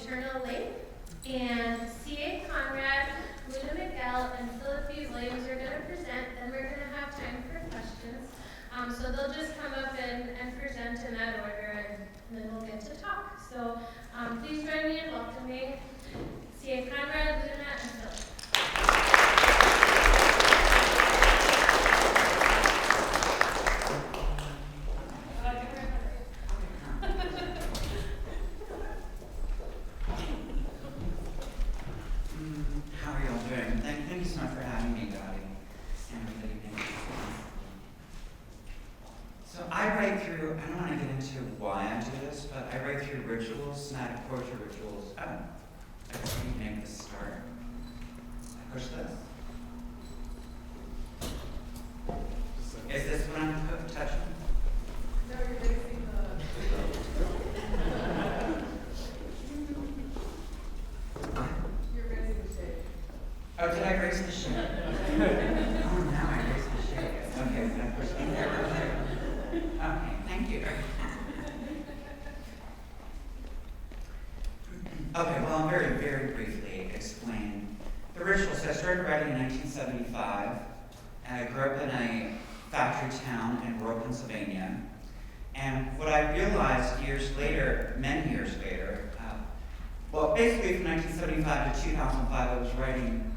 eternal lake. And CAConrad, Miguel, and Phillip are going to present, then we're going to have time for questions. So they'll just come up and present in that order, and then we'll get to talk. So please join me in welcoming CAConrad, and Phillip. How are y'all doing? Thank you so much for having me, Dottie. And everybody, thank you. So I write through, I don't want to get into why I do this, but I write through rituals, somatic poetry rituals. I can make this start. I push this. Is this what I'm touching? No, you're raising you're raising the shade. Oh, did I raise the shade? Oh, now I raised the shade. Okay, then I push it there. Okay, thank you. Okay, well, I'll very, very briefly explain the rituals. I started writing in 1975, and I grew up in a factory town in rural Pennsylvania. And what I realized years later, many years later, well, basically from 1975 to 2005, I was writing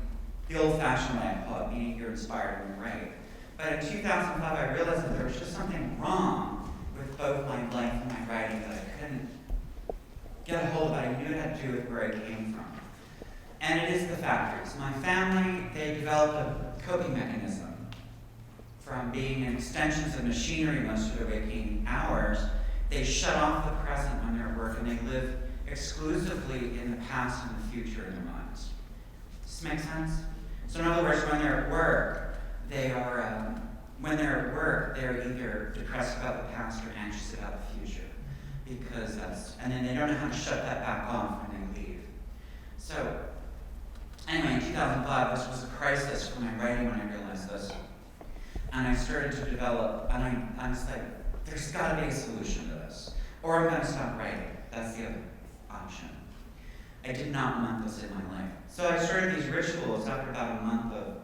the old-fashioned way, I call it, meaning you're inspired when you write. But in 2005, I realized that there was just something wrong with both my life and my writing that I couldn't get a hold of. I knew it had to do with where I came from. And it is the factories. My family, they developed a coping mechanism from being extensions of machinery most of their waking hours. They shut off the present when they're at work, and they live exclusively in the past and the future in their minds. Does this make sense? So in other words, when they're at work, they're either depressed about the past or anxious about the future, and then they don't know how to shut that back off when they leave. So anyway, in 2005, this was a crisis for my writing when I realized this. And I started to develop, and I was like, there's got to be a solution to this, or I'm going to stop writing. That's the other option. I did not want this in my life. So I started these rituals after about a month of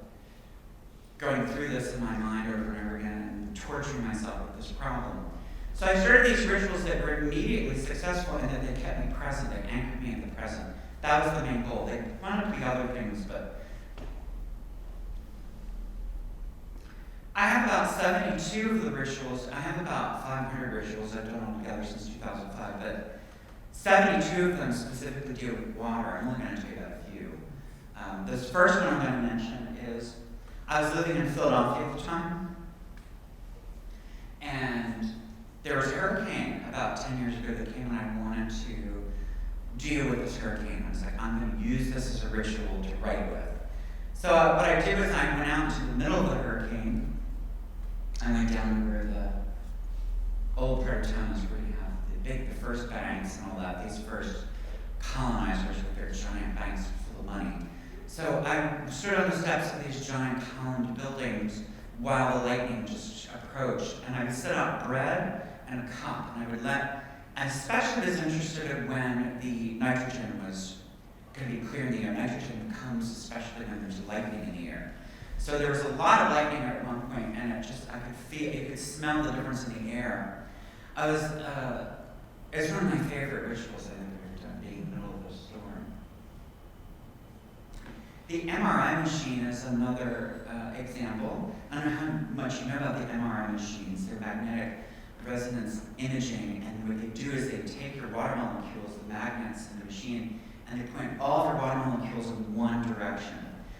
going through this in my mind over and over again and torturing myself with this problem. So I started these rituals that were immediately successful in that they kept me present, they anchored me in the present. That was the main goal. They wanted to be other things, but I have about 72 of the rituals. I have about 500 rituals I've done altogether since 2005, but 72 of them specifically deal with water. I'm only going to tell you about a few. This first one I'm going to mention is, I was living in Philadelphia at the time, and there was a hurricane about 10 years ago that came, and I wanted to deal with this hurricane. I was like, I'm going to use this as a ritual to write with. So what I did was I went out into the middle of the hurricane. I went down to where the old part of town is where you have the first banks and all that, these first colonizers with their giant banks full of money. So I stood on the steps of these giant columned buildings while the lightning just approached, and I would set out bread and a cup, and I would I especially was interested in when the nitrogen was going to be clear in the air. Nitrogen comes especially when there's lightning in the air. So there was a lot of lightning at one point, and I could feel, you could smell the difference in the air. It's one of my favorite rituals I think I've ever done, being in the middle of a storm. The MRI machine is another example. I don't know how much you know about the MRI machines. They're magnetic resonance imaging, and what they do is they take your water molecules, the magnets in the machine, and they point all their water molecules in one direction.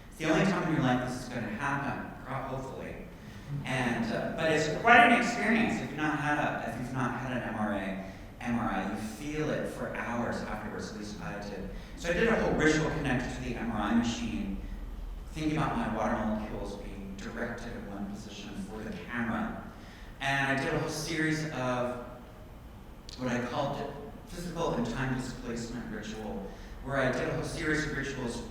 It's the only time in your life this is going to happen, hopefully. And but it's quite an experience if you've not had an MRI. You feel it for hours afterwards. At least I did. So I did a whole ritual connected to the MRI machine, thinking about my water molecules being directed in one position for the camera. And I did a whole series of what I called physical and time displacement ritual, where I did a whole series of rituals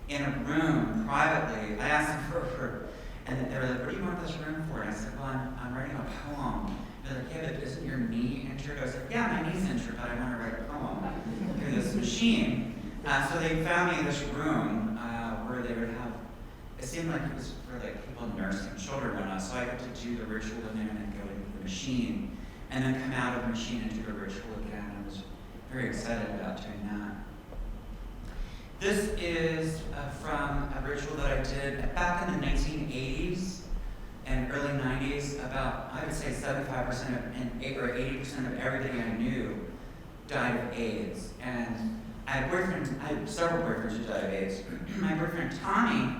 in a room privately. I asked them for and they were like, what do you want this room for? And I said, well, I'm writing a poem. They're like, yeah, but isn't your knee injured? I was like, yeah, my knee's injured, but I want to write a poem through this machine. machine. So they found me in this room where they would have, it seemed like it was for like people nursing children and whatnot, so I got to do the ritual in there and then go into the machine, and then come out of the machine and do the ritual again. I was very excited about doing that. This is from a ritual that I did back in the 1980s and early 90s. About, I would say 75% or 80% of everybody I knew died of AIDS. And I had several boyfriends who died of AIDS. My boyfriend Tommy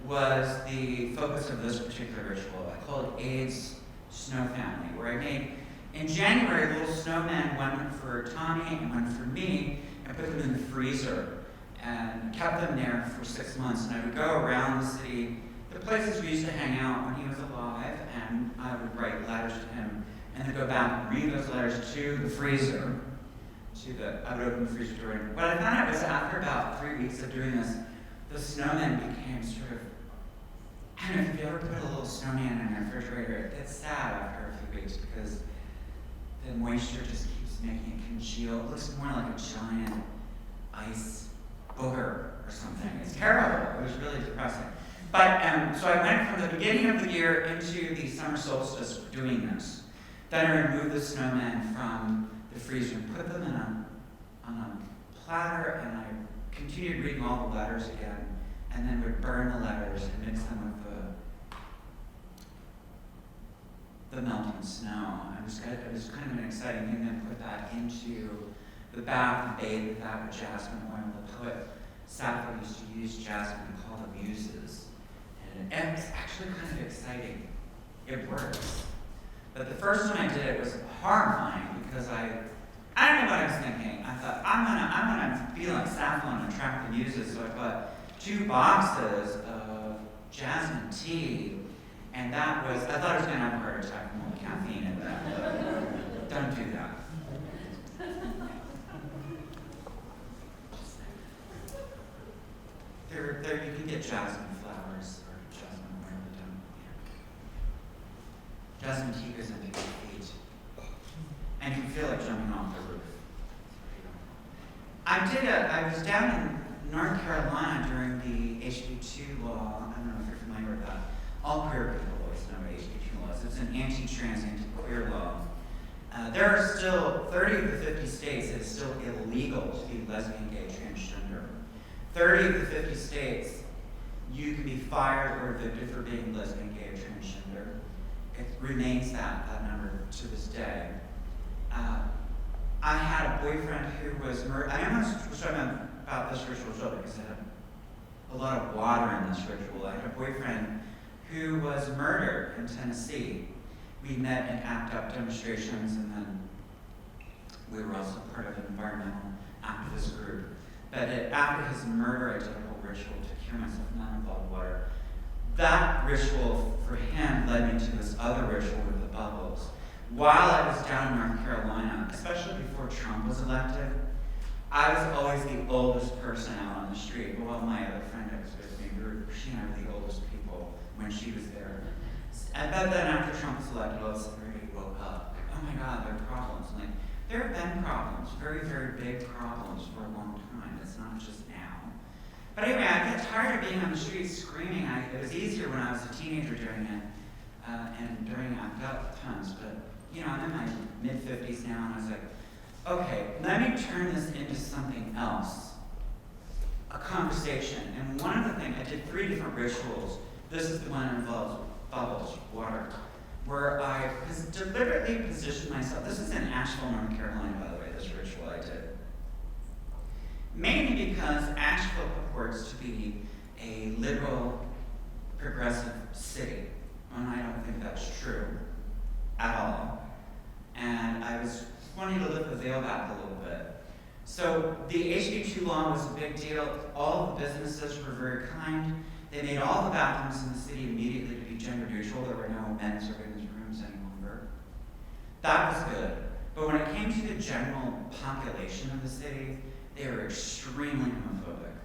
was the focus of this particular ritual. I call it AIDS Snow Family, where I made, in January, little snowmen, one for Tommy and one for me, and put them in the freezer and kept them there for 6 months. And I would go around the city, the places we used to hang out when he was alive, and I would write letters to him, and then go back and read those letters to the freezer. I would open the freezer door. And what I found out was after about 3 weeks of doing this, the snowmen became sort of, I don't know if you've ever put a little snowman in a refrigerator, it gets sad after a few weeks because the moisture just keeps making it congeal. It looks more like a giant ice booger or something. It's terrible. It was really depressing. But so I went from the beginning of the year into the summer solstice doing this. Then I removed the snowmen from the freezer and put them on a platter, and I continued reading all the letters again, and then would burn the letters and mix them with the melting snow. It was kind of an exciting thing. Then put that into the bath and bathe with that with jasmine oil. The poet Sappho used to use jasmine to call the muses. And it's actually kind of exciting. It works. But the first time I did it was horrifying because I don't know what I was thinking. I thought, I'm gonna be like Sappho and attract the muses. So I bought 2 boxes of jasmine tea, and I thought I was gonna have a heart attack from all the caffeine in that. Don't do that. There you can get jasmine flowers or jasmine oil. Jasmine tea goes into your feet, and you feel like jumping off the roof. I was down in North Carolina during the HB2 law. I don't know if you're familiar with that. All queer people always know what HB2 law is. It's an anti-trans, anti-queer law. There are still 30 of the 50 states it is still illegal to be lesbian, gay, transgender. 30 of the 50 states, you can be fired or evicted for being lesbian, gay, or transgender. It remains that number to this day. I had a boyfriend who was murdered. I almost was talking about this ritual as well because it had a lot of water in this ritual. I had a boyfriend who was murdered in Tennessee. We met in ACT UP demonstrations, and then we were also part of an environmental activist group. But after his murder, I did a whole ritual to cure myself of non-involved water. That ritual for him led me to this other ritual with the bubbles. While I was down in North Carolina, especially before Trump was elected, I was always the oldest person out on the street. Well, my other friend that was with me, she and I were the oldest people when she was there. But then after Trump was elected, all of a sudden everybody woke up. Like, oh my God, there are problems. Like, there have been problems, very, very big problems for a long time. It's not just now. But anyway, I got tired of being on the streets screaming. It was easier when I was a teenager doing it, and during ACT UP times. But, I'm in my mid-50s now, and I was like, okay, let me turn this into something else. A conversation. And one of the things, I did 3 different rituals. This is the one that involves bubbles, water, where I deliberately positioned myself. This is in Asheville, North Carolina, by the way, this ritual I did. Mainly because Asheville purports to be a liberal, progressive city, and I don't think that's true at all. And I was wanting to lift the veil back a little bit. So the HB2 law was a big deal. All the businesses were very kind. They made all the bathrooms in the city immediately to be gender neutral. There were no men's or women's rooms any longer. That was good. But when it came to the general population of the city, they were extremely homophobic.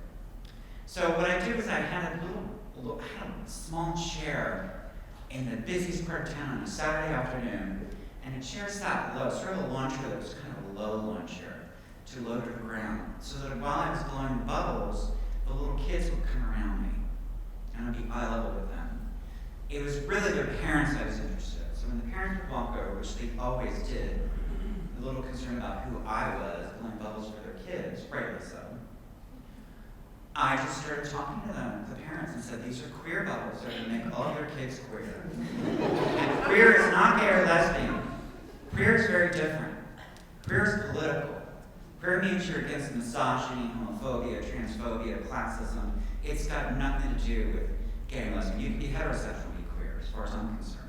So what I did was I had a small chair in the busiest part of town on a Saturday afternoon, and a chair sat low, sort of a lawn chair that was kind of a low lawn chair, to low to the ground, so that while I was blowing the bubbles, the little kids would come around me, and I'd be eye level with them. It was really their parents I was interested in. So when the parents would walk over, which they always did, a little concerned about who I was, blowing bubbles for their kids, rightly so, I just started talking to them, the parents, and said, these are queer bubbles. They're going to make all of your kids queer. And queer is not gay or lesbian. Queer is very different. Queer is political. Queer means you're against misogyny, homophobia, transphobia, classism. It's got nothing to do with gay and lesbian. You can be heterosexual and be queer, as far as I'm concerned.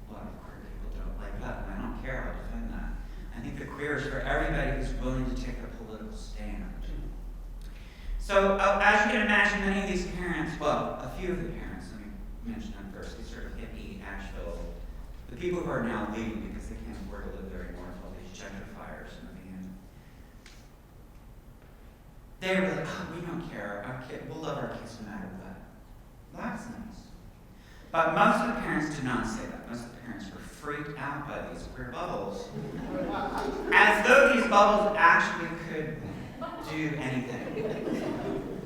A lot of queer people don't like that, and I don't care. I'll defend that. I think the queer is for everybody who's willing to take a political stand. So, as you can imagine, many of these parents, well, a few of the parents, let me mention them first, these sort of hippie, Asheville, the people who are now leaving because they can't afford to live there anymore with all these gentrifiers moving in. They were like, oh, we don't care, we'll love our kids no matter what. That's nice. But most of the parents did not say that. Most of the parents were freaked out by these queer bubbles. As though these bubbles actually could do anything.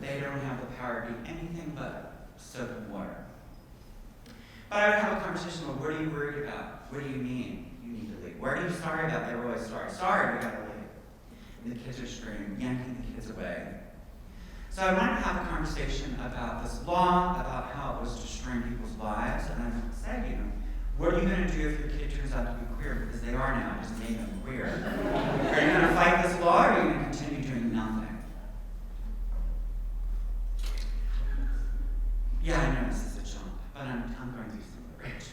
They don't have the power to do anything but soap and water. But I would have a conversation with, what are you worried about? What do you mean you need to leave? What are you sorry about? They were always sorry. Sorry, we gotta leave. And the kids are screaming, yanking the kids away. So I wanted to have a conversation about this law, about how it was destroying people's lives, and I said, what are you going to do if your kid turns out to be queer? Because they are now, just made them queer. Are you going to fight this law, or are you going to continue doing nothing? Yeah, I know this is a jump, but I'm going through some of the rage.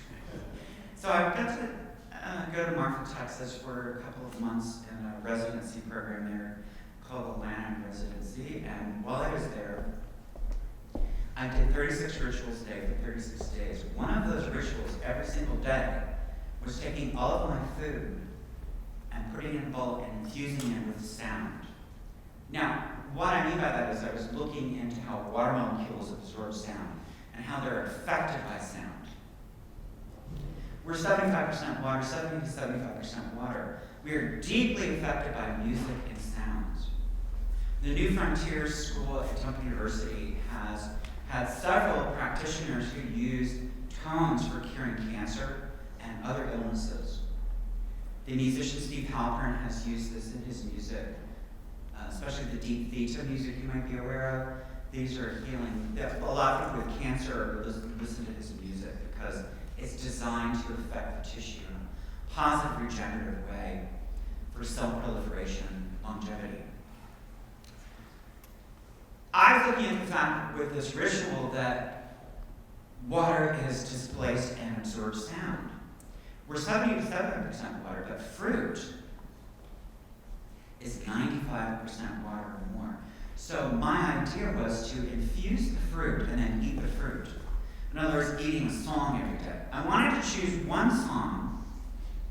So I got to go to Marfa, Texas for a couple of months in a residency program there called the Land Residency, and while I was there, I did 36 rituals a day for 36 days. One of those rituals every single day was taking all of my food and putting it in a bowl and infusing it with sound. Now, what I mean by that is I was looking into how water molecules absorb sound and how they're affected by sound. We're 75% water, 70 to 75% water. We are deeply affected by music and sounds. The New Frontiers School at Temple University has had several practitioners who use tones for curing cancer and other illnesses. The musician Steve Halpern has used this in his music, especially the deep theta music you might be aware of. These are healing. A lot of people with cancer listen to his music because it's designed to affect the tissue in a positive, regenerative way for cell proliferation, longevity. I was looking at the fact with this ritual that water is displaced and absorbs sound. We're 70 to 75% water, but fruit is 95% water or more. So my idea was to infuse the fruit and then eat the fruit. In other words, eating a song every day. I wanted to choose one song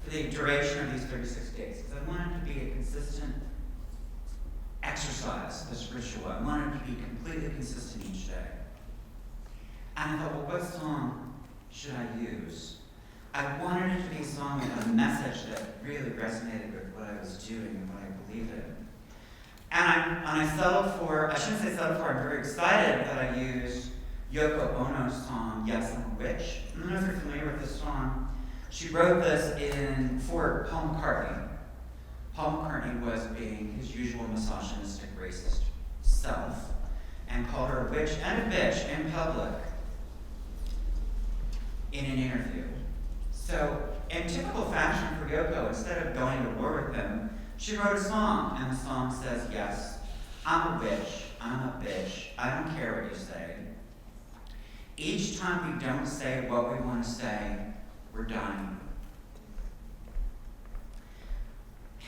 for the duration of these 36 days, because I wanted it to be a consistent exercise, this ritual. I wanted it to be completely consistent each day. And I thought, well, what song should I use? I wanted it to be a song with a message that really resonated with what I was doing and what I believed in. And I settled for, I shouldn't say settled for, I'm very excited that I used Yoko Ono's song, Yes, I'm a Witch. I don't know if you're familiar with this song. She wrote this for Paul McCartney. Paul McCartney was being his usual misogynistic, racist self and called her a witch and a bitch in public in an interview. So, in typical fashion for Yoko, instead of going to war with him, she wrote a song, and the song says, yes, I'm a witch, I'm a bitch, I don't care what you say. Each time we don't say what we want to say, we're dying.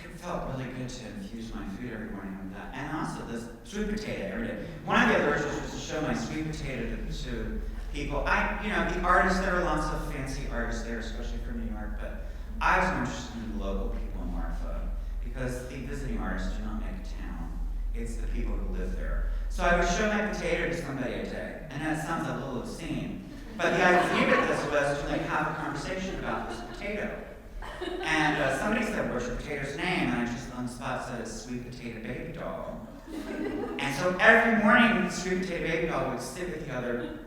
It felt really good to infuse my food every morning with that. And also this sweet potato every day. One of the other rituals was to show my sweet potato to people. The artists, there are lots of fancy artists there, especially from New York, but I was more interested in the local people in Marfa, because the visiting artists do not make a town. It's the people who live there. So I would show my potato to somebody a day, and that sounds a little obscene. But the idea of this was to have a conversation about this potato. And somebody said, what's your potato's name? And I just on the spot said it's sweet potato baby doll. And so every morning, sweet potato baby doll would sit with the other,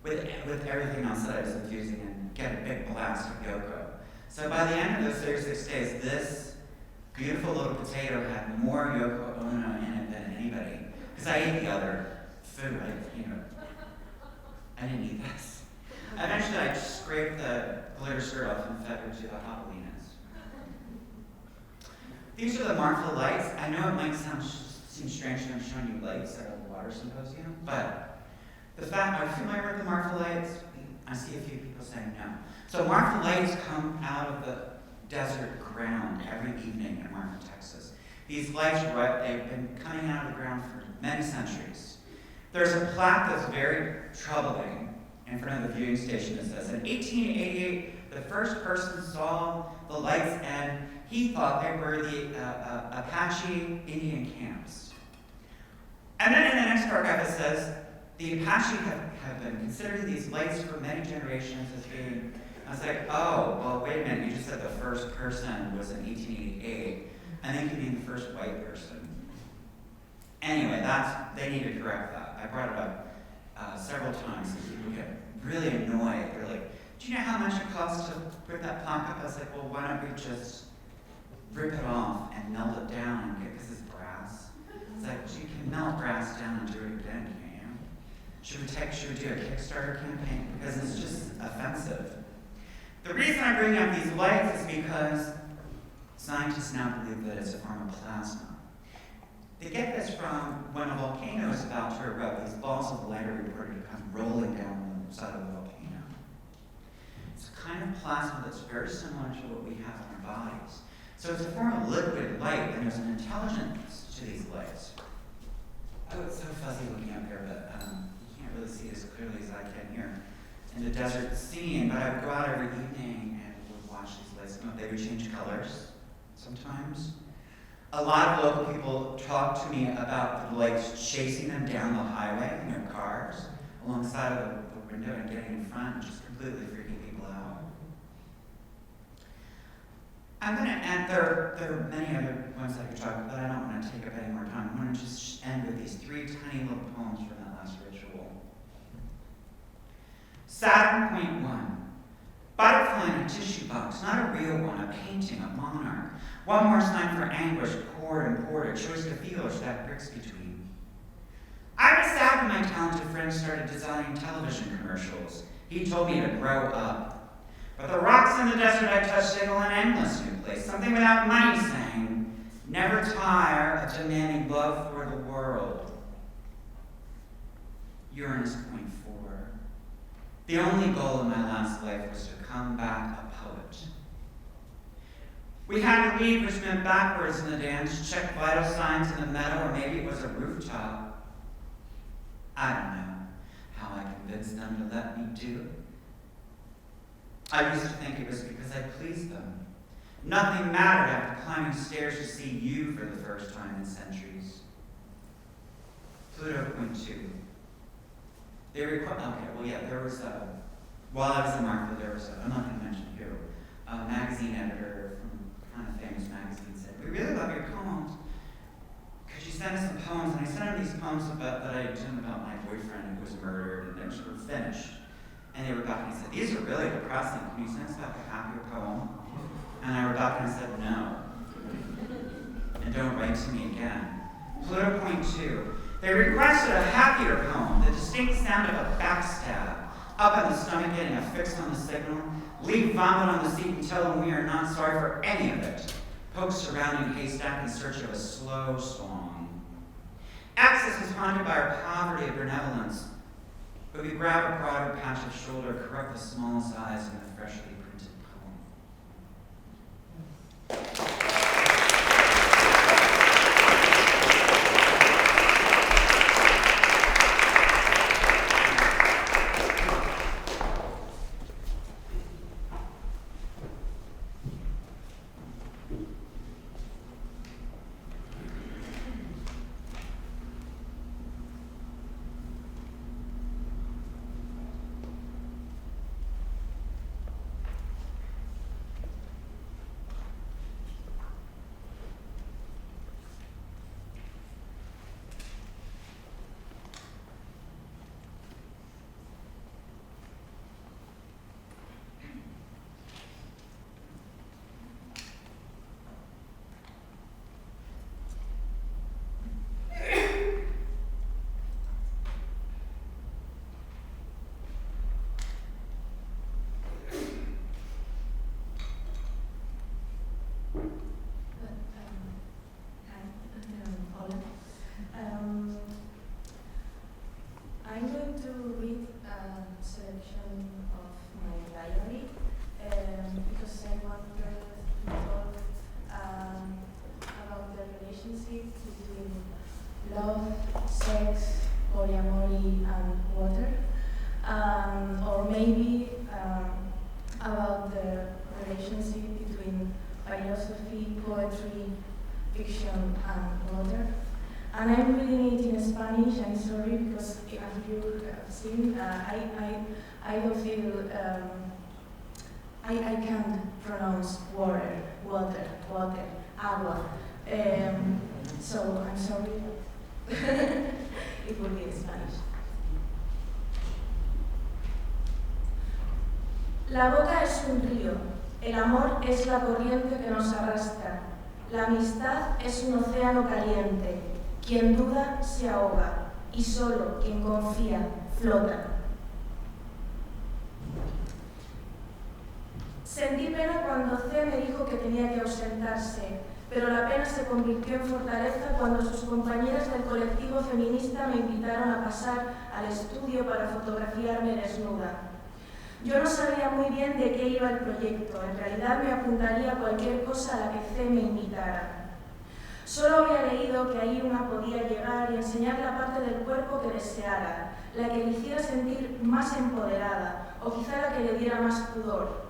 with everything else that I was infusing and get a big blast of Yoko. So by the end of those 36 days, this beautiful little potato had more Yoko Ono in it than anybody. Because I ate the other food, I didn't eat this. Eventually, I just scraped the glitter skirt off and fed her to the javelinas. These are the Marfa lights. I know it might seem strange that I'm showing you lights at a water symposium, but the fact, are you familiar with the Marfa lights? I see a few people saying no. So Marfa lights come out of the desert ground every evening in Marfa, Texas. These lights, they've been coming out of the ground for many centuries. There's a plaque that's very troubling in front of the viewing station that says, in 1888, the first person saw the lights and he thought they were the Apache Indian camps. And then in the next paragraph it says, the Apache have been considering these lights for many generations as being, I was like, oh, well, wait a minute, you just said the first person was in 1888. I think you mean the first white person. Anyway, they need to correct that. I brought it up several times and people get really annoyed. They're like, do you know how much it costs to put that plaque up? I was like, well, why don't we just rip it off and melt it down because it's brass. It's like, you can melt brass down and do it again, can't you? Should we do a Kickstarter campaign? Because it's just offensive. The reason I bring up these lights is because scientists now believe that it's a form of plasma. They get this from when a volcano is about to erupt, these balls of light are reported to come rolling down the side of the volcano. It's a kind of plasma that's very similar to what we have in our bodies. So it's a form of liquid light, and there's an intelligence to these lights. Oh, it's so fuzzy looking up here, but you can't really see it as clearly as I can here in the desert scene, but I would go out every evening and would watch these lights. They would change colors sometimes. A lot of local people talk to me about the lights chasing them down the highway in their cars alongside of the window and getting in front and just completely freaking people out. I'm going to end, there are many other ones I could talk about, but I don't want to take up any more time. I want to just end with these 3 tiny little poems from that last ritual. Saturn Point 1. Butterfly in a tissue box, not a real one, a painting, a monarch. One more sign for anguish, poured and poured, a choice to feel or stack bricks between. I was sad when my talented friend started designing television commercials. He told me to grow up. But the rocks in the desert I touched signal an endless new place, something without money saying, never tire of demanding love for the world. Uranus Point 4. The only goal in my last life was to come back a poet. We had to leave, which meant backwards in the dance, check vital signs in the meadow, or maybe it was a rooftop. I don't know how I convinced them to let me do it. I used to think it was because I pleased them. Nothing mattered after climbing stairs to see you for the first time in centuries. Pluto Point 2. There was while I was in Marfa, there was I'm not going to mention who, a magazine editor from kind of famous magazine said, we really love your poems. Could you send us some poems? And I sent him these poems that I had done about my boyfriend who was murdered, and they were finished. And they were back and he said, these are really depressing. Can you send us back a happier poem? And I wrote back and I said, no. And don't write to me again. Pluto Point 2. They requested a happier poem, the distinct sound of a backstab, up in the stomach getting a fix on the signal, leave vomit on the seat and tell them we are not sorry for any of it, poke surrounding haystack in search of a slow song. Access is haunted by our poverty of benevolence, but we grab a broader patch of shoulder, correct the small size in the freshly printed poem. relationship between love, sex, polyamory, and water, or maybe about the relationship between philosophy, poetry, fiction, and water. And I'm reading it in Spanish. I'm sorry because, as you have seen, I don't feel I can't pronounce water, agua. So I'm sorry. It will be in Spanish. La boca es un río, el amor es la corriente que nos arrastra, la amistad es un océano caliente, quien duda se ahoga y solo quien confía flota. Sentí pena cuando C me dijo que tenía que ausentarse, pero la pena se convirtió en fortaleza cuando sus compañeras del colectivo feminista me invitaron a pasar al estudio para fotografiarme desnuda. Yo no sabía muy bien de qué iba el proyecto, en realidad me apuntaría a cualquier cosa a la que C me invitara. Solo había leído que ahí una podía llegar y enseñar la parte del cuerpo que deseara, la que le hiciera sentir más empoderada, o quizá la que le diera más pudor.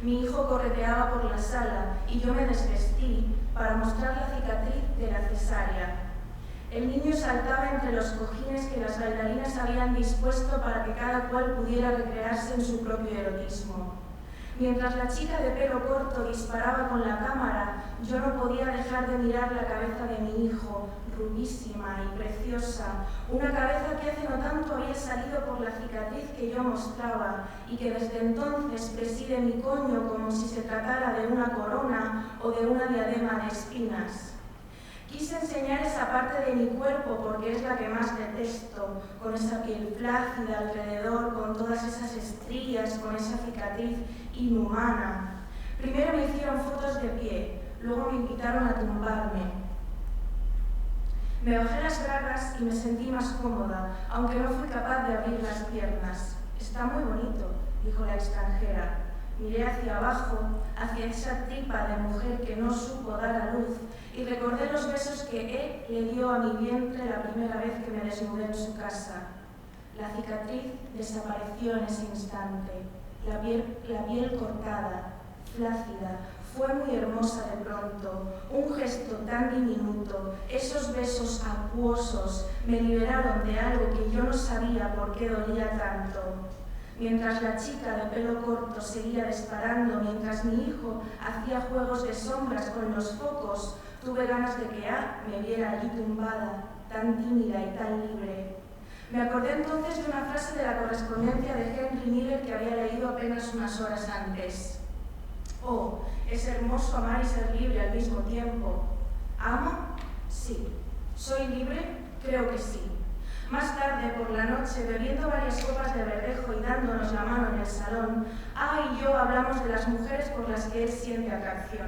Mi hijo correteaba por la sala y yo me desvestí para mostrar la cicatriz de la cesárea. El niño saltaba entre los cojines que las bailarinas habían dispuesto para que cada cual pudiera recrearse en su propio erotismo. Mientras la chica de pelo corto disparaba con la cámara, yo no podía dejar de mirar la cabeza de mi hijo, rubísima y preciosa, una cabeza que hace no tanto había salido por la cicatriz que yo mostraba y que desde entonces preside mi coño como si se tratara de una corona o de una diadema de espinas. Quise enseñar esa parte de mi cuerpo porque es la que más detesto, con esa piel flácida alrededor, con todas esas estrías, con esa cicatriz inhumana. Primero me hicieron fotos de pie, luego me invitaron a tumbarme. Me bajé las bragas y me sentí más cómoda, aunque no fui capaz de abrir las piernas. Está muy bonito, dijo la extranjera. Miré hacia abajo, hacia esa tripa de mujer que no supo dar a luz, y recordé los besos que le dio a mi vientre la primera vez que me desnudé en su casa. La cicatriz desapareció en ese instante. La piel cortada, flácida, fue muy hermosa de pronto. Un gesto tan diminuto, esos besos acuosos, me liberaron de algo que yo no sabía por qué dolía tanto. Mientras la chica de pelo corto seguía disparando, mientras mi hijo hacía juegos de sombras con los focos, tuve ganas de que me viera allí tumbada, tan tímida y tan libre. Me acordé entonces de una frase de la correspondencia de Henry Miller que había leído apenas unas horas antes. Oh, es hermoso amar y ser libre al mismo tiempo. ¿Amo? Sí. ¿Soy libre? Creo que sí. Más tarde, por la noche, bebiendo varias copas de verdejo y dándonos la mano en el salón, A y yo hablamos de las mujeres por las que él siente atracción.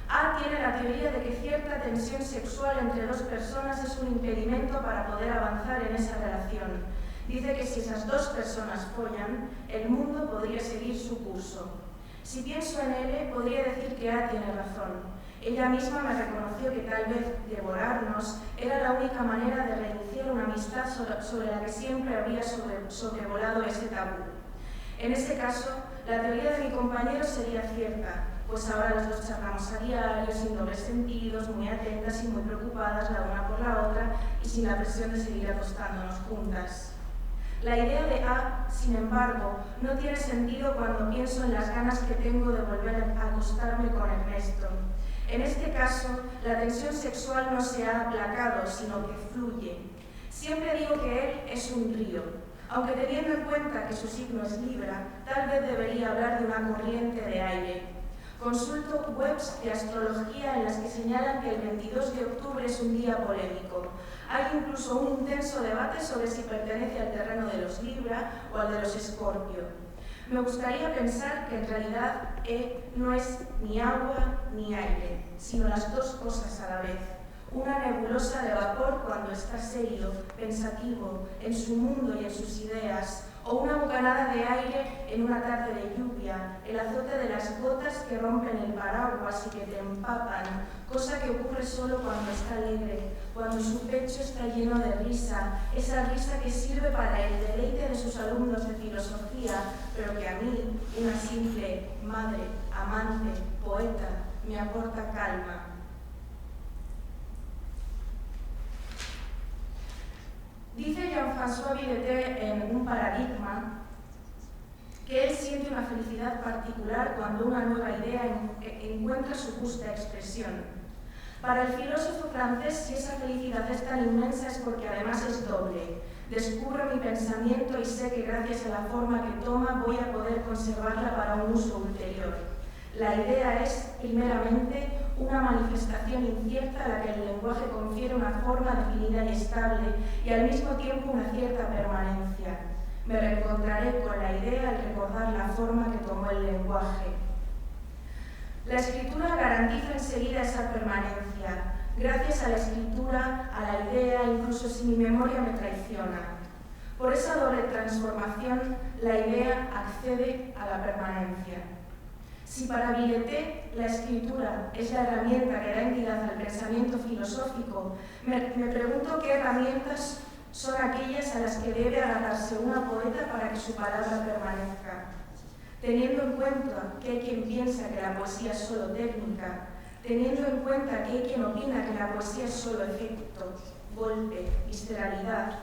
A tiene la teoría de que cierta tensión sexual entre dos personas es un impedimento para poder avanzar en esa relación. Dice que si esas dos personas follan, el mundo podría seguir su curso. Si pienso en él, podría decir que A tiene razón. Ella misma me reconoció que tal vez devorarnos era la única manera de reiniciar una amistad sobre la que siempre había sobrevolado ese tabú. En ese caso, la teoría de mi compañero sería cierta, pues ahora los dos charlamos a diario, sin dobles sentidos, muy atentas y muy preocupadas la una por la otra y sin la presión de seguir acostándonos juntas. La idea de A, sin embargo, no tiene sentido cuando pienso en las ganas que tengo de volver a acostarme con Ernesto. En este caso, la tensión sexual no se ha aplacado, sino que fluye. Siempre digo que él es un río. Aunque teniendo en cuenta que su signo es Libra, tal vez debería hablar de una corriente de aire. Consulto webs de astrología en las que señalan que el 22 de octubre es un día polémico. Hay incluso un intenso debate sobre si pertenece al terreno de los Libra o al de los Escorpio. Me gustaría pensar que en realidad no es ni agua ni aire, sino las dos cosas a la vez. Una nebulosa de vapor cuando está serio, pensativo, en su mundo y en sus ideas. o una bocanada de aire en una tarde de lluvia, el azote de las gotas que rompen el paraguas y que te empapan, cosa que ocurre solo cuando está alegre, cuando su pecho está lleno de risa, esa risa que sirve para el deleite de sus alumnos de filosofía, pero que a mí, una simple madre, amante, poeta, me aporta calma. Dice Jean-François Villeté en Un paradigma que él siente una felicidad particular cuando una nueva idea encuentra su justa expresión. Para el filósofo francés, si esa felicidad es tan inmensa es porque además es doble. Descubro mi pensamiento y sé que gracias a la forma que toma voy a poder conservarla para un uso ulterior. La idea es, primeramente, una manifestación incierta a la que el lenguaje confiere una forma definida y estable y al mismo tiempo una cierta permanencia. Me reencontraré con la idea al recordar la forma que tomó el lenguaje. La escritura garantiza enseguida esa permanencia. Gracias a la escritura, a la idea, incluso si mi memoria me traiciona. Por esa doble transformación, la idea accede a la permanencia. Si para Villeté la escritura es la herramienta que da entidad al pensamiento filosófico, me pregunto qué herramientas son aquellas a las que debe agarrarse una poeta para que su palabra permanezca. Teniendo en cuenta que hay quien piensa que la poesía es solo técnica, teniendo en cuenta que hay quien opina que la poesía es solo efecto, golpe, visceralidad,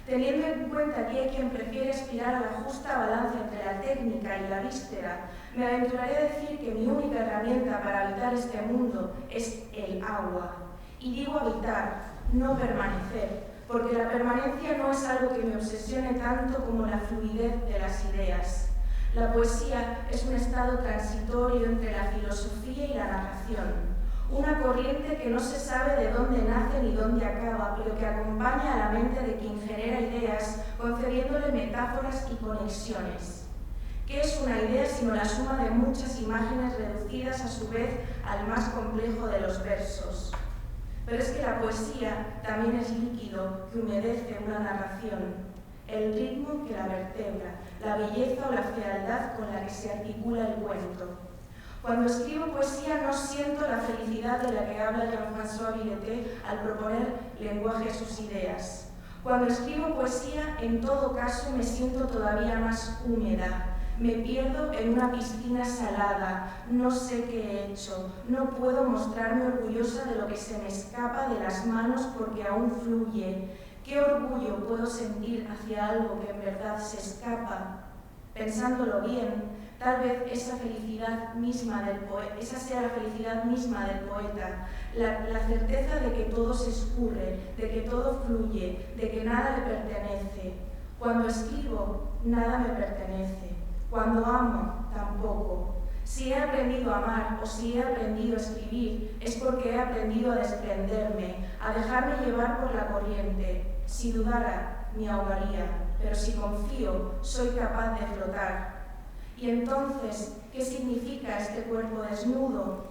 teniendo en cuenta que hay quien prefiere aspirar a la justa balanza entre la técnica y la víscera, me aventuraré a decir que mi única herramienta para habitar este mundo es el agua. Y digo habitar, no permanecer, porque la permanencia no es algo que me obsesione tanto como la fluidez de las ideas. La poesía es un estado transitorio entre la filosofía y la narración, una corriente que no se sabe de dónde nace ni dónde acaba, pero que acompaña a la mente de quien genera ideas, concediéndole metáforas y conexiones. ¿Qué es una idea sino la suma de muchas imágenes reducidas a su vez al más complejo de los versos? Pero es que la poesía también es líquido que humedece una narración, el ritmo que la vertebra, la belleza o la fealdad con la que se articula el cuento. Cuando escribo poesía no siento la felicidad de la que habla Jean-François Villeté al proponer lenguaje a sus ideas. Cuando escribo poesía, en todo caso, me siento todavía más húmeda. Me pierdo en una piscina salada, no sé qué he hecho, no puedo mostrarme orgullosa de lo que se me escapa de las manos porque aún fluye. ¿Qué orgullo puedo sentir hacia algo que en verdad se escapa? Pensándolo bien, tal vez esa sea la felicidad misma del poeta, la certeza de que todo se escurre, de que todo fluye, de que nada le pertenece. Cuando escribo, nada me pertenece. Cuando amo, tampoco. Si he aprendido a amar o si he aprendido a escribir, es porque he aprendido a desprenderme, a dejarme llevar por la corriente. Si dudara, me ahogaría, pero si confío, soy capaz de flotar. Y entonces, ¿qué significa este cuerpo desnudo,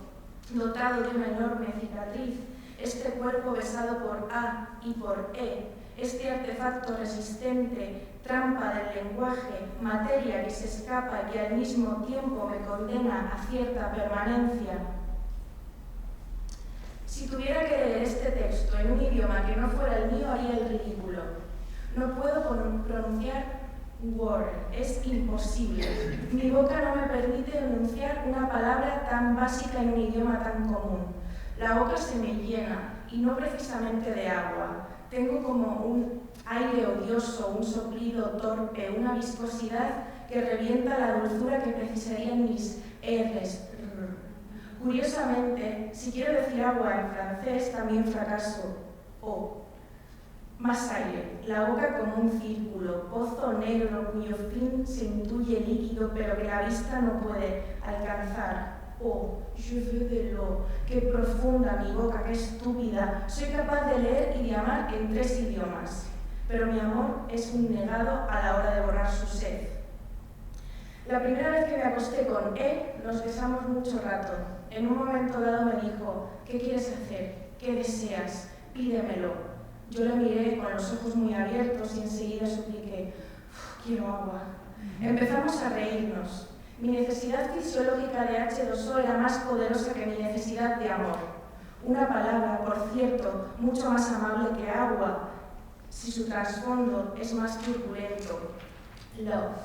dotado de una enorme cicatriz? Este cuerpo besado por A y por E, este artefacto resistente, trampa del lenguaje, materia que se escapa y que al mismo tiempo me condena a cierta permanencia. Si tuviera que leer este texto en un idioma que no fuera el mío, haría el ridículo. No puedo pronunciar word, es imposible. Mi boca no me permite enunciar una palabra tan básica en un idioma tan común. La boca se me llena, y no precisamente de agua. Tengo como un aire odioso, un soplido torpe, una viscosidad que revienta la dulzura que precisarían mis R's. Curiosamente, si quiero decir agua en francés, también fracaso. O. Más aire, la boca como un círculo, pozo negro cuyo fin se intuye líquido, pero que la vista no puede alcanzar. Oh, je veux de l'eau, qué profunda mi boca, qué estúpida. Soy capaz de leer y de amar en 3 idiomas, pero mi amor es un negado a la hora de borrar su sed. La primera vez que me acosté con él, nos besamos mucho rato. En un momento dado me dijo, ¿qué quieres hacer? ¿Qué deseas? Pídemelo. Yo le miré con los ojos muy abiertos y enseguida supliqué, Quiero agua. Empezamos a reírnos. Mi necesidad fisiológica de H2O era más poderosa que mi necesidad de amor. Una palabra, por cierto, mucho más amable que agua, si su trasfondo es más turbulento. Love.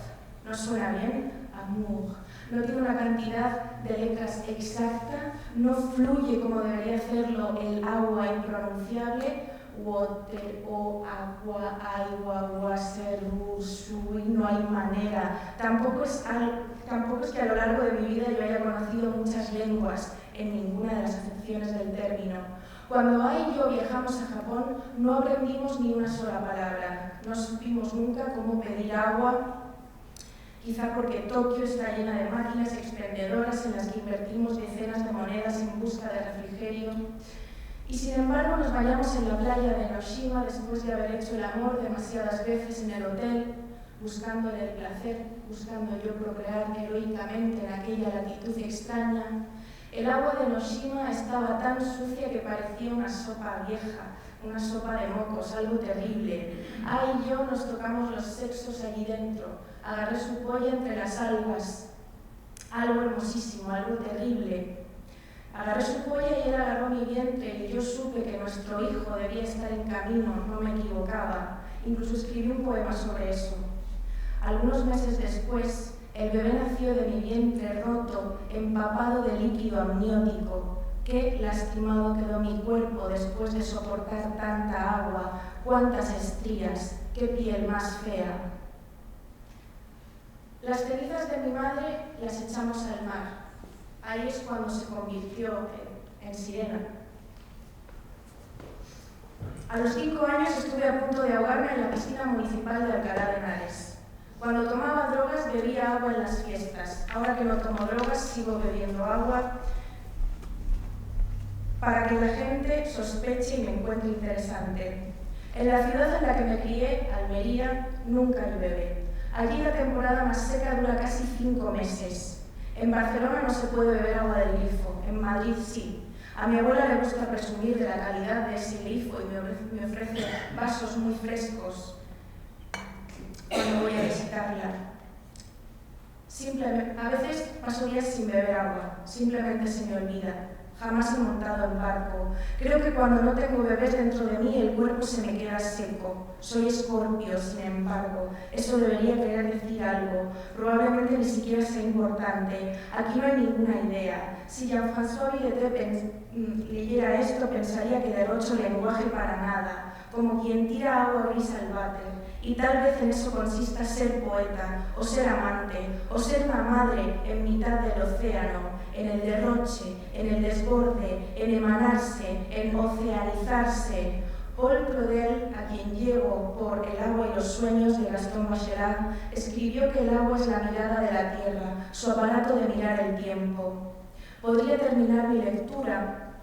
¿No suena bien? Amour. No tiene una cantidad de letras exacta, no fluye como debería hacerlo el agua impronunciable. Water, o agua, water, no hay manera. Tampoco es que a lo largo de mi vida yo haya conocido muchas lenguas en ninguna de las acepciones del término. Cuando Ai y yo viajamos a Japón, no aprendimos ni una sola palabra. No supimos nunca cómo pedir agua, quizá porque Tokio está llena de máquinas expendedoras en las que invertimos decenas de monedas en busca de refrigerio. Y sin embargo nos bañamos en la playa de Enoshima después de haber hecho el amor demasiadas veces en el hotel, buscándole el placer, buscando yo procrear heroicamente en aquella latitud extraña. El agua de Enoshima estaba tan sucia que parecía una sopa vieja, una sopa de mocos, algo terrible. Ai y yo nos tocamos los sexos allí dentro. Agarré su polla entre las algas. Algo hermosísimo, algo terrible. Agarré su polla y él agarró mi vientre y yo supe que nuestro hijo debía estar en camino, no me equivocaba. Incluso escribí un poema sobre eso. Algunos meses después, el bebé nació de mi vientre roto, empapado de líquido amniótico. Qué lastimado quedó mi cuerpo después de soportar tanta agua, cuántas estrías, qué piel más fea. Las cenizas de mi madre las echamos al mar. Ahí es cuando se convirtió en sirena. A los 5 años estuve a punto de ahogarme en la piscina municipal de Alcalá de Henares. Cuando tomaba drogas bebía agua en las fiestas. Ahora que no tomo drogas sigo bebiendo agua para que la gente sospeche y me encuentre interesante. En la ciudad en la que me crié, Almería, nunca llueve. Allí la temporada más seca dura casi 5 meses. En Barcelona no se puede beber agua del grifo, en Madrid sí. A mi abuela le gusta presumir de la calidad de ese grifo y me ofrece vasos muy frescos cuando voy a visitarla. A veces paso días sin beber agua, simplemente se me olvida. Jamás he montado en barco. Creo que cuando no tengo bebés dentro de mí, el cuerpo se me queda seco. Soy Escorpio, sin embargo. Eso debería querer decir algo. Probablemente ni siquiera sea importante. Aquí no hay ninguna idea. Si Jean-François Villetet leyera esto, pensaría que derrocho lenguaje para nada, como quien tira agua gris al váter. Y tal vez en eso consista ser poeta, o ser amante, o ser una madre en mitad del océano, en el derroche, en el desborde, en emanarse, en oceanizarse. Paul Claudel, a quien llego por El agua y los sueños de Gaston Bachelard, escribió que el agua es la mirada de la tierra, su aparato de mirar el tiempo. Podría terminar mi lectura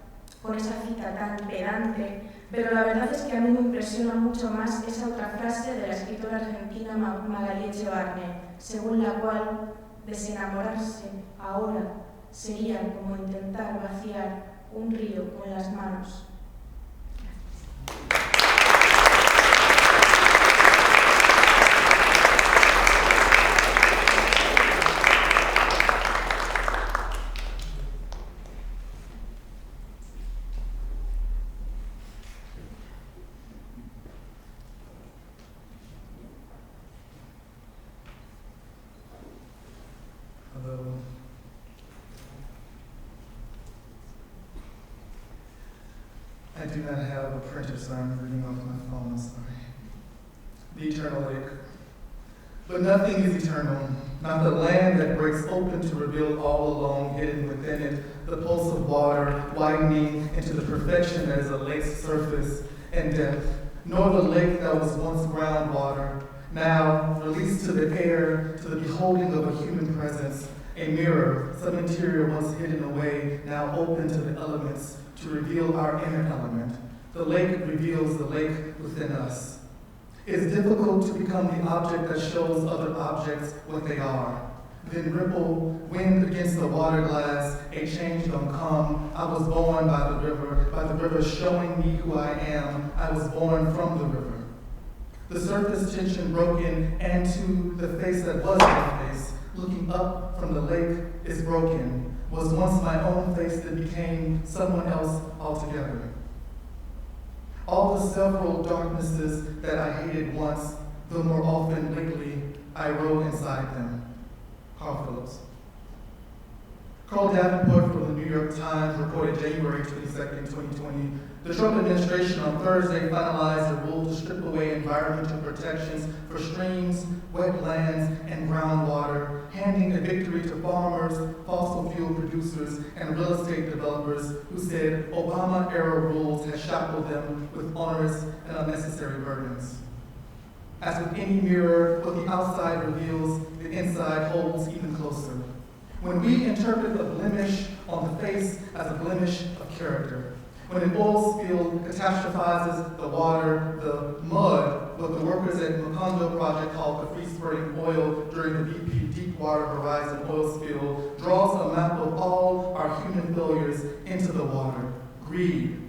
con esa cita tan pedante, pero la verdad es que a mí me impresiona mucho más esa otra frase de la escritora argentina Magalí Echevarne, según la cual desenamorarse ahora sería como intentar vaciar un río con las manos. Hello. I do not have a printer, so I'm reading off my phone, I'm sorry. The eternal lake. But nothing is eternal, not the land that breaks open to reveal all alone hidden within it, the pulse of water widening into the perfection that is a lake's surface and depth, nor the lake that was once groundwater, now released to the air, to the beholding of a human presence, a mirror, some interior once hidden away, now open to the elements, to reveal our inner element. The lake reveals the lake within us. It's difficult to become the object that shows other objects what they are. Then ripple, wind against the water glass, a change don't come. I was born by the river showing me who I am. I was born from the river. The surface tension broken, and to the face that was my face, looking up from the lake, is broken, was once my own face that became someone else altogether. All the several darknesses that I hated once, though more often lately, I rode inside them. Phillip. Carl Davenport from the New York Times reported January 22nd, 2020, the Trump administration on Thursday finalized a rule to strip away environmental protections for streams, wetlands, and groundwater, handing a victory to farmers, fossil fuel producers, and real estate developers who said Obama-era rules had shackled them with onerous and unnecessary burdens. As with any mirror, what the outside reveals, the inside holds even closer. When we interpret a blemish on the face as a blemish of character, when an oil spill catastrophizes the water, the mud, what the workers at Macondo Project called the free-spurting oil during the BP Deepwater Horizon oil spill, draws a map of all our human failures into the water. Greed,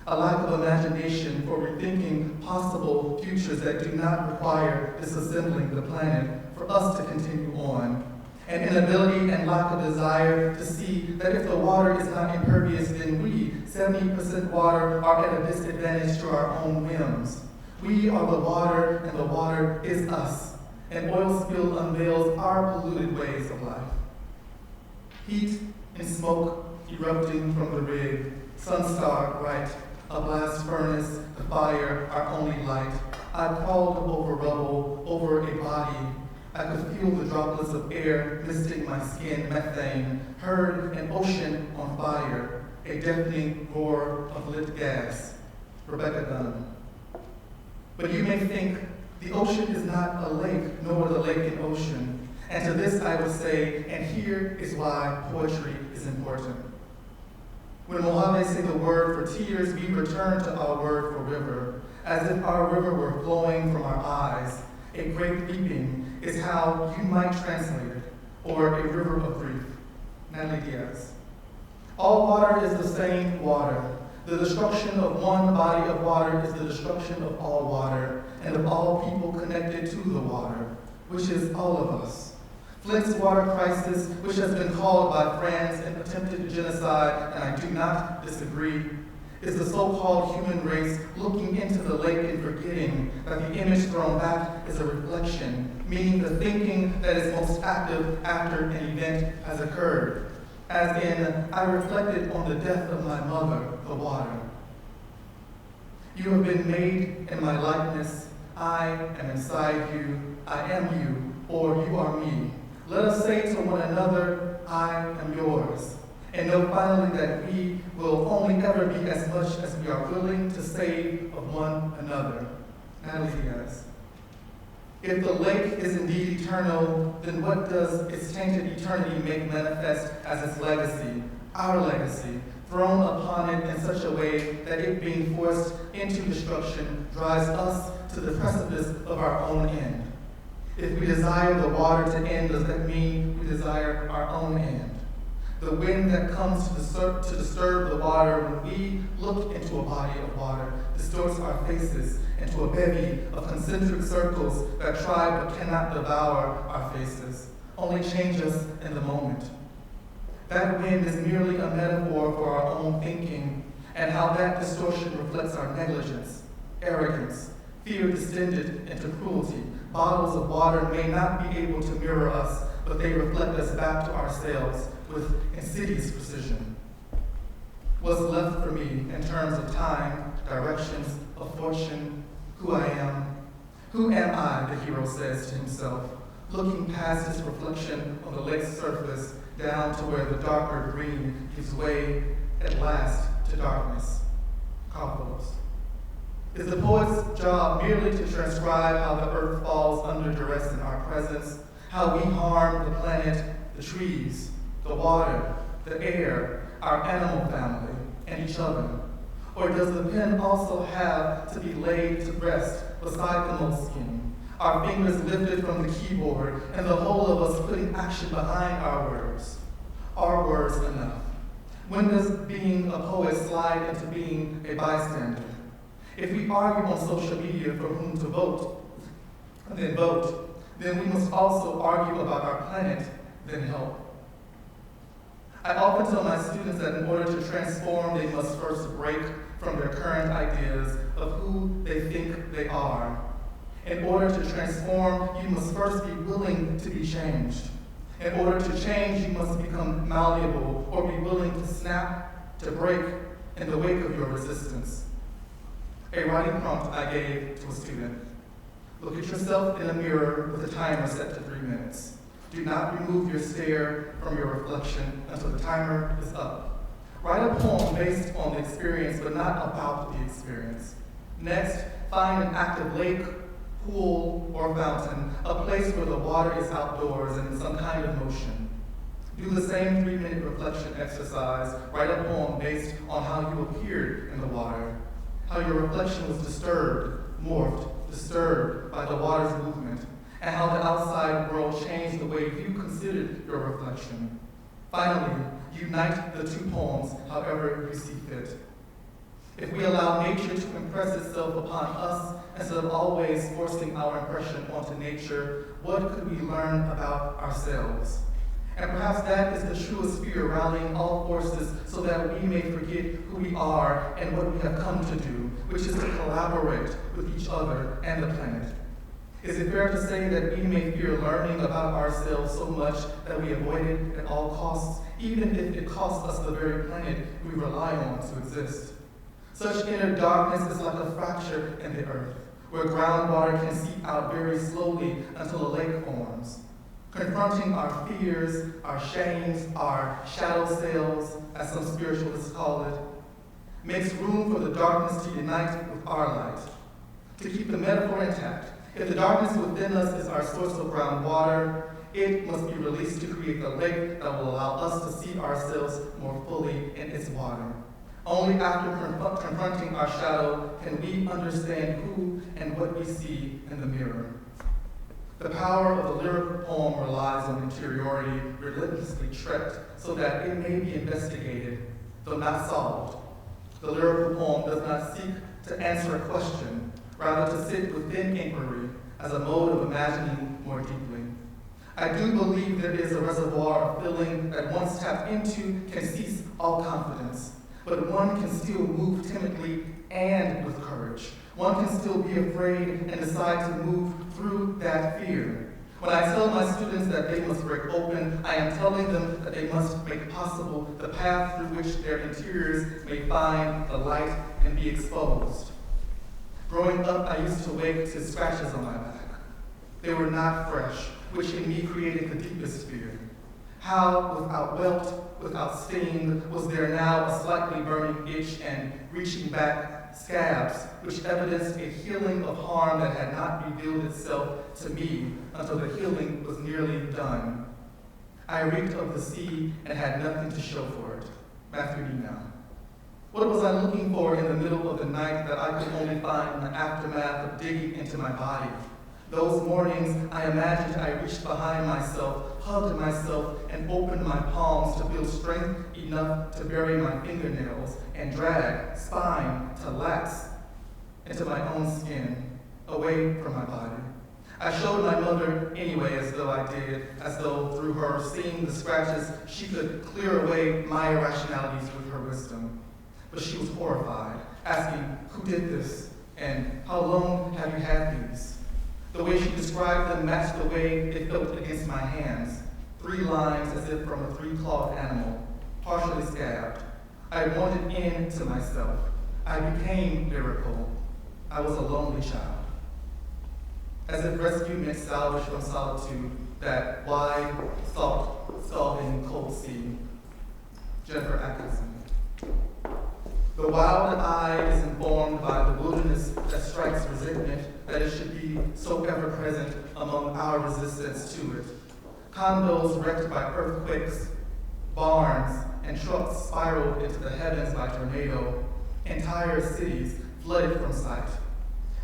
a lack of imagination for rethinking possible futures that do not require disassembling the planet for us to continue on. An inability and lack of desire to see that if the water is not impervious, then we, 70% water, are at a disadvantage to our own whims. We are the water, and the water is us. An oil spill unveils our polluted ways of life. Heat and smoke erupting from the rig, sun-starred right, a blast furnace, the fire, our only light. I crawled over rubble, over a body. I could feel the droplets of air misting my skin, methane, heard an ocean on fire, a deafening roar of lit gas. Rebecca Dunn. But you may think the ocean is not a lake, nor the lake an ocean. And to this I would say, and here is why poetry is important. When Mojave say the word for tears, we return to our word for river, as if our river were flowing from our eyes. A great weeping is how you might translate it, or a river of grief. Natalie Diaz. All water is the same water. The destruction of one body of water is the destruction of all water, and of all people connected to the water, which is all of us. Flint's water crisis, which has been called by France an attempted genocide, and I do not disagree, is the so-called human race looking into the lake and forgetting that the image thrown back is a reflection, meaning the thinking that is most active after an event has occurred. As in, I reflected on the death of my mother, the water. You have been made in my likeness. I am inside you. I am you, or you are me. Let us say to one another, I am yours. And know finally that we will only ever be as much as we are willing to save of one another. Natalie Diaz. If the lake is indeed eternal, then what does its tainted eternity make manifest as its legacy, our legacy, thrown upon it in such a way that it being forced into destruction drives us to the precipice of our own end? If we desire the water to end, does that mean we desire our own end? The wind that comes to disturb the water when we look into a body of water distorts our faces into a bevy of concentric circles that try but cannot devour our faces, only change us in the moment. That wind is merely a metaphor for our own thinking and how that distortion reflects our negligence, arrogance, fear distended into cruelty. Bottles of water may not be able to mirror us, but they reflect us back to ourselves with insidious precision. What's left for me in terms of time, directions, of fortune, who I am? Who am I, the hero says to himself, looking past his reflection on the lake's surface down to where the darker green gives way at last to darkness. Phillip. Is the poet's job merely to transcribe how the earth falls under duress in our presence, how we harm the planet, the trees, the water, the air, our animal family, and each other? Or does the pen also have to be laid to rest beside the moleskin, our fingers lifted from the keyboard, and the whole of us putting action behind our words? Are words enough? When does being a poet slide into being a bystander? If we argue on social media for whom to vote, then vote, then we must also argue about our planet, then help. I often tell my students that in order to transform, they must first break from their current ideas of who they think they are. In order to transform, you must first be willing to be changed. In order to change, you must become malleable or be willing to snap, to break in the wake of your resistance. A writing prompt I gave to a student. Look at yourself in a mirror with a timer set to 3 minutes. Do not remove your stare from your reflection until the timer is up. Write a poem based on the experience, but not about the experience. Next, find an active lake, pool, or fountain, a place where the water is outdoors and in some kind of motion. Do the same 3-minute reflection exercise. Write a poem based on how you appeared in the water, how your reflection was disturbed, morphed, disturbed by the water's movement, and how the outside world changed the way you considered your reflection. Finally, unite the 2 poems however you see fit. If we allow nature to impress itself upon us instead of always forcing our impression onto nature, what could we learn about ourselves? And perhaps that is the truest fear, rallying all forces so that we may forget who we are and what we have come to do, which is to collaborate with each other and the planet. Is it fair to say that we may fear learning about ourselves so much that we avoid it at all costs, even if it costs us the very planet we rely on to exist? Such inner darkness is like a fracture in the earth, where groundwater can seep out very slowly until a lake forms. Confronting our fears, our shames, our shadow selves, as some spiritualists call it, makes room for the darkness to unite with our light. To keep the metaphor intact, if the darkness within us is our source of groundwater, it must be released to create the lake that will allow us to see ourselves more fully in its water. Only after confronting our shadow can we understand who and what we see in the mirror. The power of the lyrical poem relies on interiority relentlessly trekked so that it may be investigated, though not solved. The lyrical poem does not seek to answer a question, rather to sit within inquiry as a mode of imagining more deeply. I do believe there is a reservoir of feeling that once tapped into can cease all confidence, but one can still move timidly and with courage. One can still be afraid and decide to move through that fear. When I tell my students that they must break open, I am telling them that they must make possible the path through which their interiors may find the light and be exposed. Growing up, I used to wake to scratches on my back. They were not fresh, which in me created the deepest fear. How, without welt, without sting, was there now a slightly burning itch and reaching back scabs, which evidenced a healing of harm that had not revealed itself to me until the healing was nearly done. I reeked of the sea and had nothing to show for it. Matthew D. now. What was I looking for in the middle of the night that I could only find in the aftermath of digging into my body? Those mornings, I imagined I reached behind myself, hugged myself, and opened my palms to feel strength enough to bury my fingernails and drag spine to lax into my own skin, away from my body. I showed my mother anyway as though I did, as though through her seeing the scratches, she could clear away my irrationalities with her wisdom. But she was horrified, asking, who did this? And how long have you had these? The way she described them matched the way it felt against my hands. 3 lines as if from a 3-clawed animal, partially scabbed. I wanted into myself. I became lyrical. I was a lonely child. As if rescue meant salvage from solitude, that wide, salt, scalding, cold sea. Jennifer Atkinson. The wild eye is informed by the wilderness that strikes resentment, that it should be so ever present among our resistance to it. Condos wrecked by earthquakes, barns and trucks spiraled into the heavens by tornado, entire cities flooded from sight.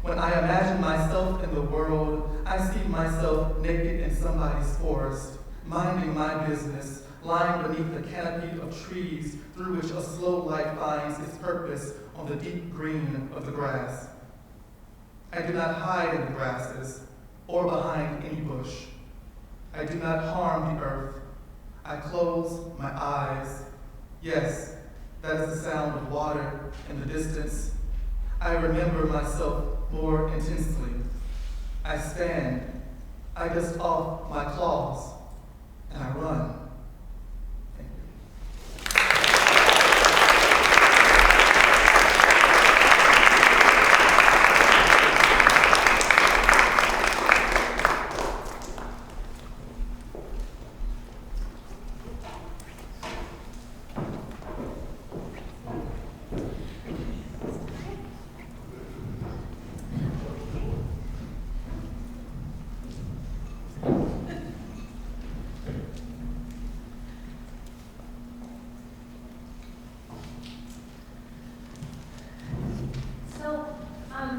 When I imagine myself in the world, I see myself naked in somebody's forest, minding my business, lying beneath the canopy of trees through which a slow light finds its purpose on the deep green of the grass. I do not hide in the grasses. or behind any bush. I do not harm the earth. I close my eyes. Yes, that is the sound of water in the distance. I remember myself more intensely. I stand. I dust off my claws, and I run. Thank you.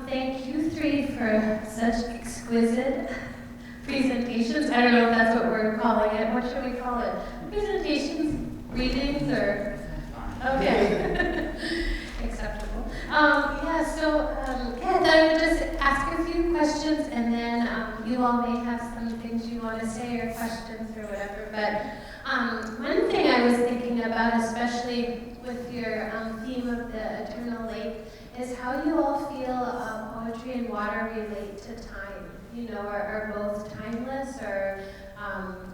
Thank you three for such exquisite presentations. I don't know if that's what we're calling it. What should we call it? Presentations, readings, or? Okay. Acceptable. I thought I would just ask a few questions, and then you all may have some things you want to say or questions or whatever. But one thing I was thinking about, especially with your theme of the eternal lake, is how you all feel poetry and water relate to time. Are both timeless, or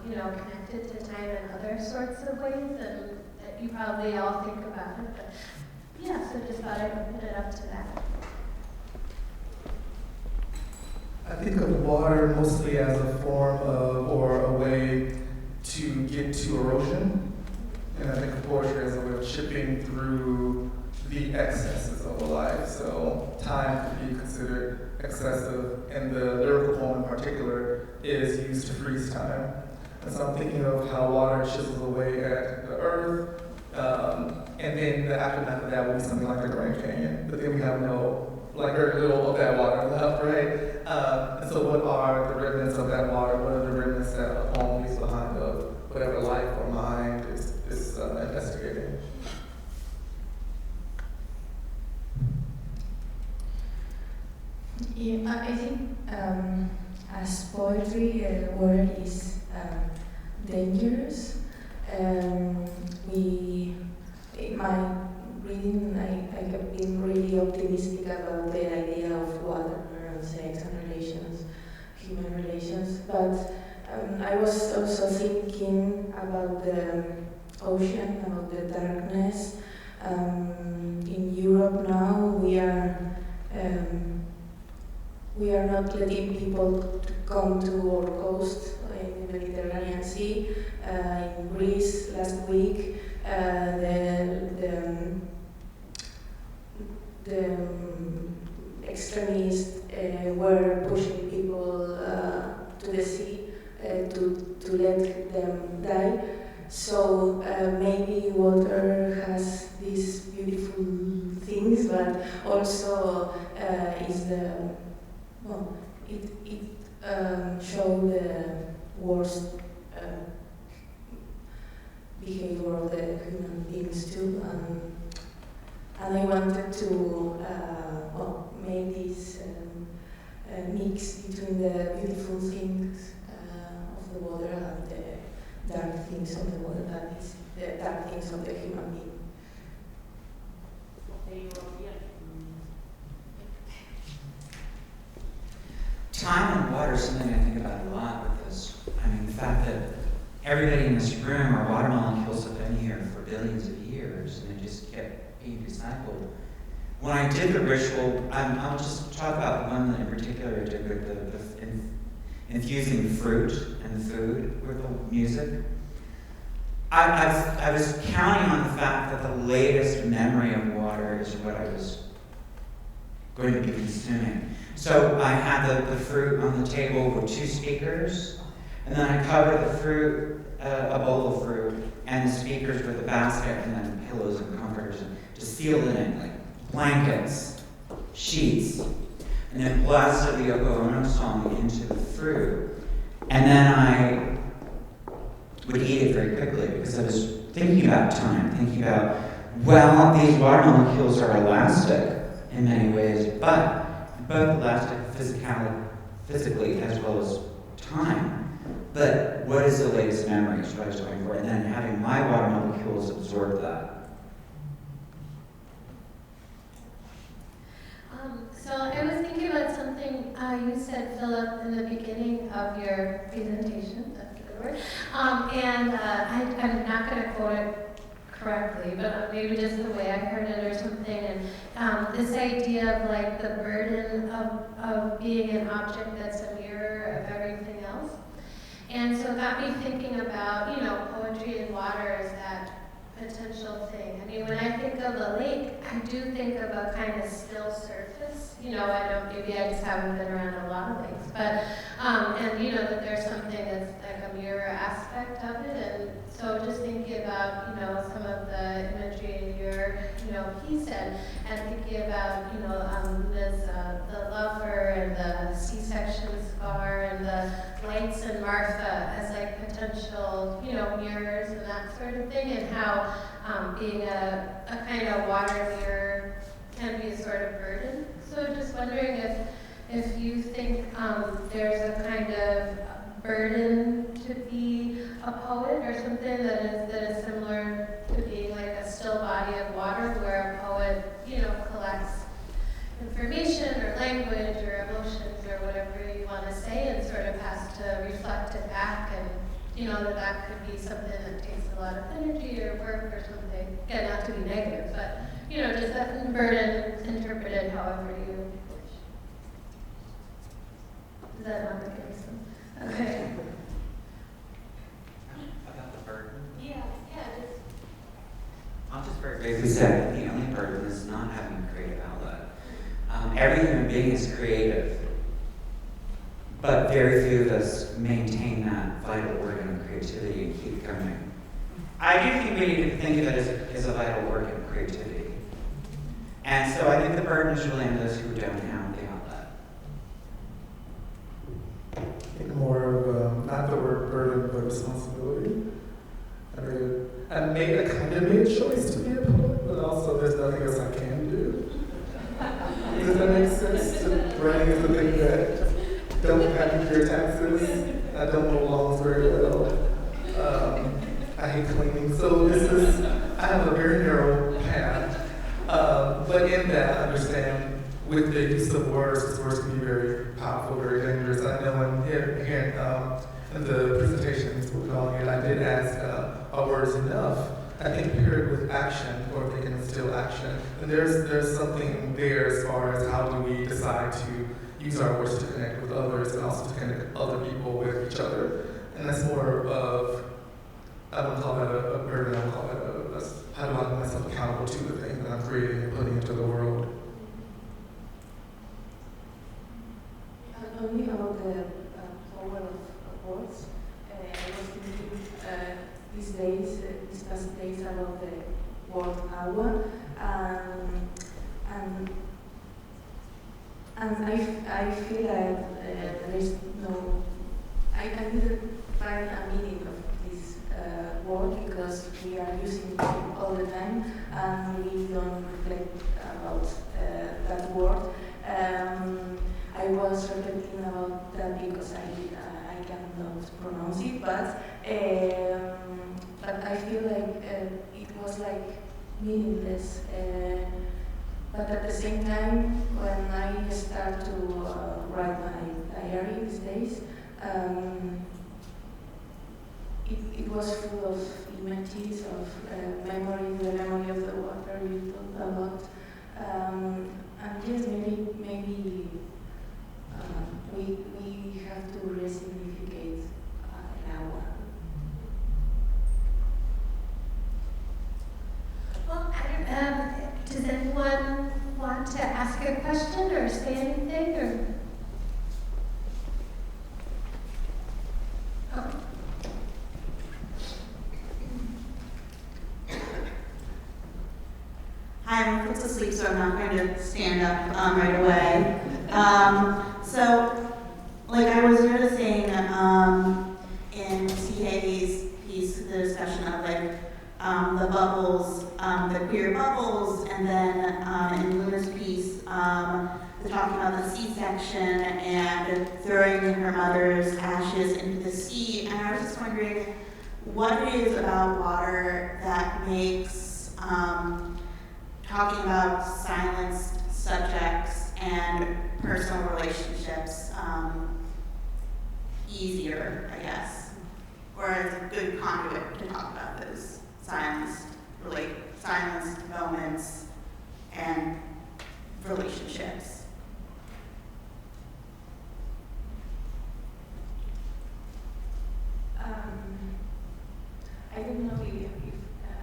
connected to time in other sorts of ways, and you probably all think about it. But yeah, so just thought I would put it up to that. I think of water mostly as a form of, or a way to get to erosion. And I think of poetry as a way of chipping through the excesses of a life. So time could be considered excessive, and the lyrical poem in particular is used to freeze time. And so I'm thinking of how water chisels away at the earth, and then the aftermath of that will be something like the Grand Canyon. But then we have very little of that water left, right? And so what are the remnants of that water? What are the remnants that a poem leaves behind of whatever life or mind is investigating? Yeah, I think as poetry, word is dangerous. In my reading, I have been really optimistic about the idea of water and sex and relations, human relations. But I was also thinking about the ocean, about the darkness. In Europe now, we are not letting people to come to our coast in the Mediterranean Sea. In Greece last week, the extremists were pushing people to the sea to let them die. So maybe water has these beautiful things, but also it shows the worst behavior of the human beings too, and I wanted to make this mix between the beautiful things of the water and the dark things of the water, that is the dark things of the human being. Time and water is something I think about a lot with this. I mean, the fact that everybody in this room are water molecules have been here for billions of years, and they just kept being recycled. When I did the ritual, I'll just talk about one that in particular I did with the infusing fruit and food with the music. I was counting on the fact that the latest memory of water is what I was going to be consuming. So I had the fruit on the table with 2 speakers, and then I covered the fruit, a bowl of fruit, and the speakers with a basket, and then pillows and comforters to seal it in, like blankets, sheets, and then blasted the Yoko Ono song into the fruit. And then I would eat it very quickly because I was thinking about time, thinking about, well, these water molecules are elastic in many ways, but both elastic physically as well as time. But what is the latest memory is what I was looking for, and then having my water molecules absorb that. So I was thinking about something you said, Phillip, in the beginning of your presentation. That's a good word. I'm not going to quote it correctly, but maybe just the way I heard it or something. And this idea of like the burden of being an object that's a mirror of everything else. And so it got me thinking about, poetry and water as that potential thing. I mean, when I think of a lake, I do think of a kind of still surface. Maybe I just haven't been around a lot of lakes, but, that there's something that's like a mirror aspect of it. And so just thinking about, some of the imagery in your, piece and thinking about, the lover and the C-section scar and the lights and Martha as like potential, mirrors and that sort of thing, and how being a kind of water mirror can be a sort of burden. So just wondering if you think there's a kind of burden to be a poet or something that is similar to being like a still body of water where a poet, collects information or language or emotions or whatever you want to say and sort of has to reflect it back, and that could be something that takes a lot of energy or work or something. Again, not to be negative, but just that burden interpreted however you wish. Does that not make any sense? Okay. About the burden? Yeah. I'll just very briefly say that the only burden is not having a creative outlet. Every human being is creative, but very few of us maintain that vital organ of creativity and keep going. I do think we need to think of it as a vital organ of creativity. And so I think the burden is really on those who don't have the outlet. I think more of, not the word burden, but responsibility. I kind of made a choice to be a poet, but also there's nothing else I can do. Does that make sense? Writing is the thing that don't have to pay taxes. I don't know laws very well. I hate cleaning. So I have a very narrow path. But in that, I understand with the use of words can be very powerful, very dangerous. I know in the presentations we're calling it, I did ask, are words enough? I think paired with action, or if they can instill action, and there's something there as far as how do we decide to use our words to connect with others and also to connect other people with each other. And that's more of, I wouldn't call that a burden, I would call it how do I hold myself accountable to the thing that I'm creating and putting into the world. Only about the power of words. I was thinking these past days about the word hour, and I feel that there is no. I didn't find a meaning of this word because we are using it all the time and we don't reflect about that word. I was reflecting about that because I cannot pronounce it, but I feel like it was like meaningless. But at the same time, when I start to write my diary these days, it was full of images of memory, the memory of the water you talked about, and yes, maybe we have to resignificate now. Well, does anyone want to ask a question or say anything? Or? Oh. Hi, I'm put to sleep, so I'm not going to stand up right away. So, like I was noticing in CA's piece, the discussion of like the bubbles, the queer bubbles, and then in Luna's piece, the talking about the C-section and throwing her mother's ashes into the sea. And I was just wondering what it is about water that makes talking about silenced subjects and personal relationships easier, I guess, or as a good conduit to talk about those silenced moments and relationships. I don't know if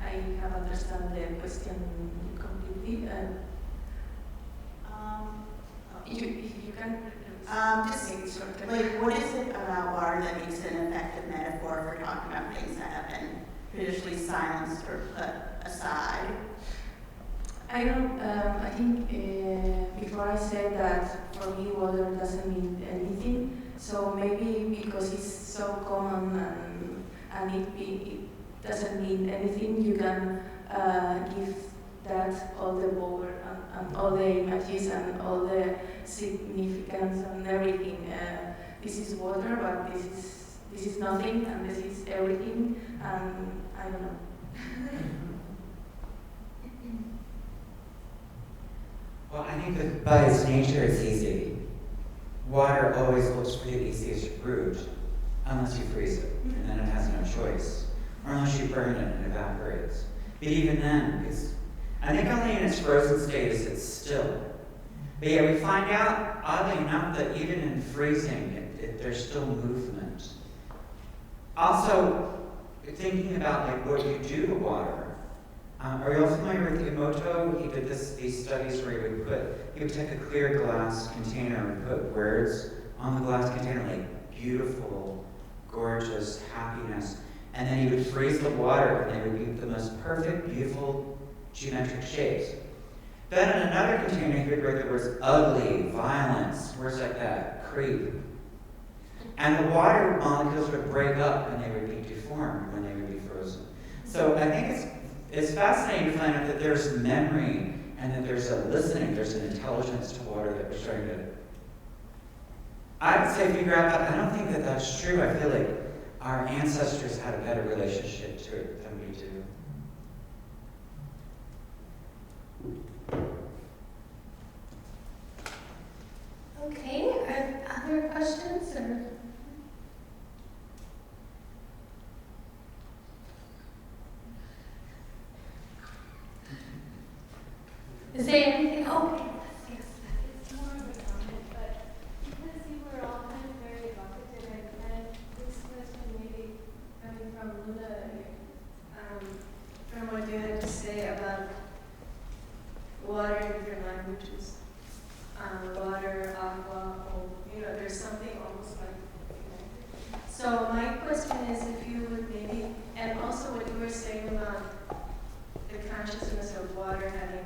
I have understood the question completely. If you can Just make it shorter. like, what is it about water that makes it an effective metaphor for talking about things that have been traditionally silenced or put aside? I don't. I think before I said that for me water doesn't mean anything. So maybe because it's so common and it doesn't mean anything, you can give that all the power and all the images and all the significance and everything. This is water, but this is nothing, and this is everything. And I don't know. Well, I think that by its nature it's easy. Water always looks for the easiest route, unless you freeze it, and then it has no choice. Or unless you burn it and it evaporates. But even then, I think only in its frozen state is it still. But yeah, we find out, oddly enough, that even in freezing, there's still movement. Also, thinking about like what you do to water. Are you all familiar with Emoto? He did these studies where he would take a clear glass container and put words on the glass container, like beautiful, gorgeous, happiness, and then he would freeze the water, and they would be the most perfect, beautiful, geometric shapes. Then in another container, he would write the words ugly, violence, words like that, creep. And the water molecules would break up and they would be deformed when they would be frozen. So I think it's fascinating to find out that there's memory and that there's a listening, there's an intelligence to water that we're starting to, I would say, figure out. But I don't think that that's true. I feel like our ancestors had a better relationship to it than we do. Okay, are other questions or? Is there anything? Oh, yes. It's more of a comment, but because you were all kind of very evocative, and this question maybe coming from Luna, from what you had to say about water in different languages, water, agua, or, there's something almost like, So my question is if you would maybe, and also what you were saying about the consciousness of water having,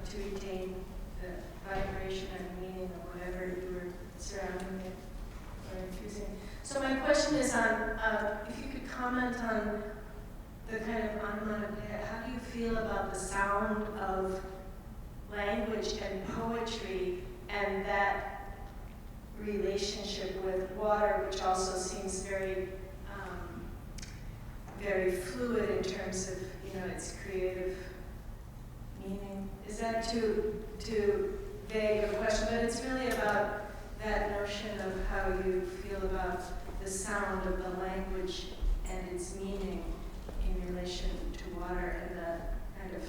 to retain the vibration and meaning of whatever you were surrounding it or infusing. So my question is on, if you could comment on the kind of onomatopoeia, how do you feel about the sound of language and poetry and that relationship with water, which also seems very, very fluid in terms of, its creative meaning? Is that too vague a question? But it's really about that notion of how you feel about the sound of the language and its meaning in relation to water and the kind of,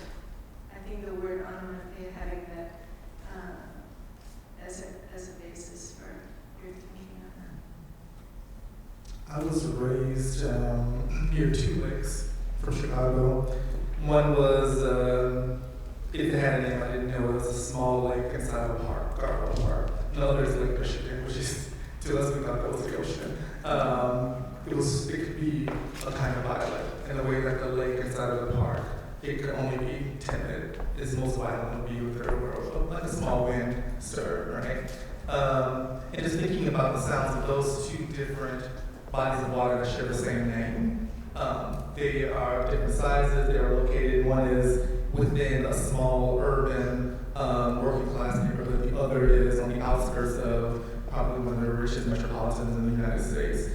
I think the word onomatopoeia having that as a basis for your thinking on that. I was raised near two lakes from Chicago. One was, if it had a name I didn't know, it was a small lake inside of a park, Garfield Park. Another is Lake Michigan, which is, to us, we thought that was the ocean. It could be a kind of island in the way that the lake inside of the park, it could only be timid. It's most violent would be with the world, like a small wind stirred, right? And just thinking about the sounds of those two different bodies of water that share the same name. They are different sizes, they are located, one is within a small urban working class neighborhood, the other mother is on the outskirts of probably one of the richest metropolitans in the United States.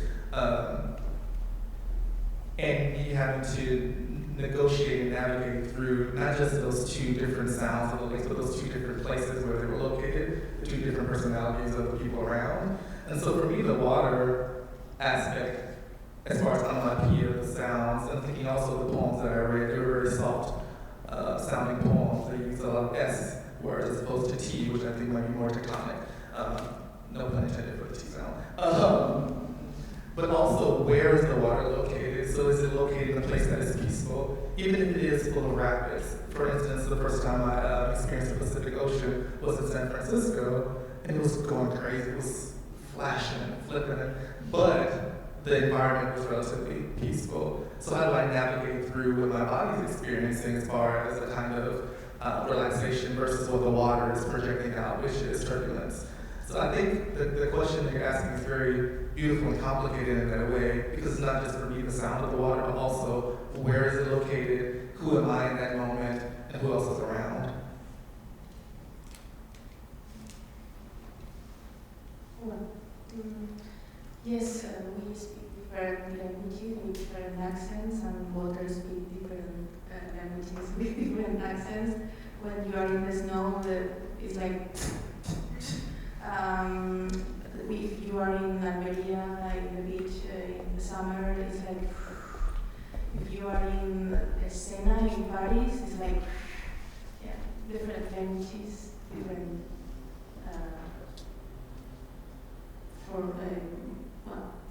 And me having to negotiate and navigate through not just those two different sounds of the lakes, but those two different places where they were located, the two different personalities of the people around. And so for me, the water aspect, as far as onomatopoeia, the sounds, and thinking also of the poems that I read, they were very soft sounding poems. They used a lot of S words as opposed to T, which I think might be more tectonic. No pun intended for the T sound. But also, where is the water located? So is it located in a place that is peaceful, even if it is full of rapids? For instance, the first time I experienced the Pacific Ocean was in San Francisco, and it was going crazy. It was flashing and flipping, but the environment was relatively peaceful. So how do I navigate through what my body's experiencing as far as a kind of relaxation versus what the water is projecting out, which is turbulence? So I think the question that you're asking is very beautiful and complicated in that way, because it's not just for me the sound of the water, but also where is it located, who am I in that moment, and who else is around. Well, yes, we speak different languages with different accents, and water speak different languages with different accents. When you are in the snow, it's like if you are in Almeria, in the beach in the summer, it's like, if you are in Siena, in Paris, it's like, yeah, different languages, different,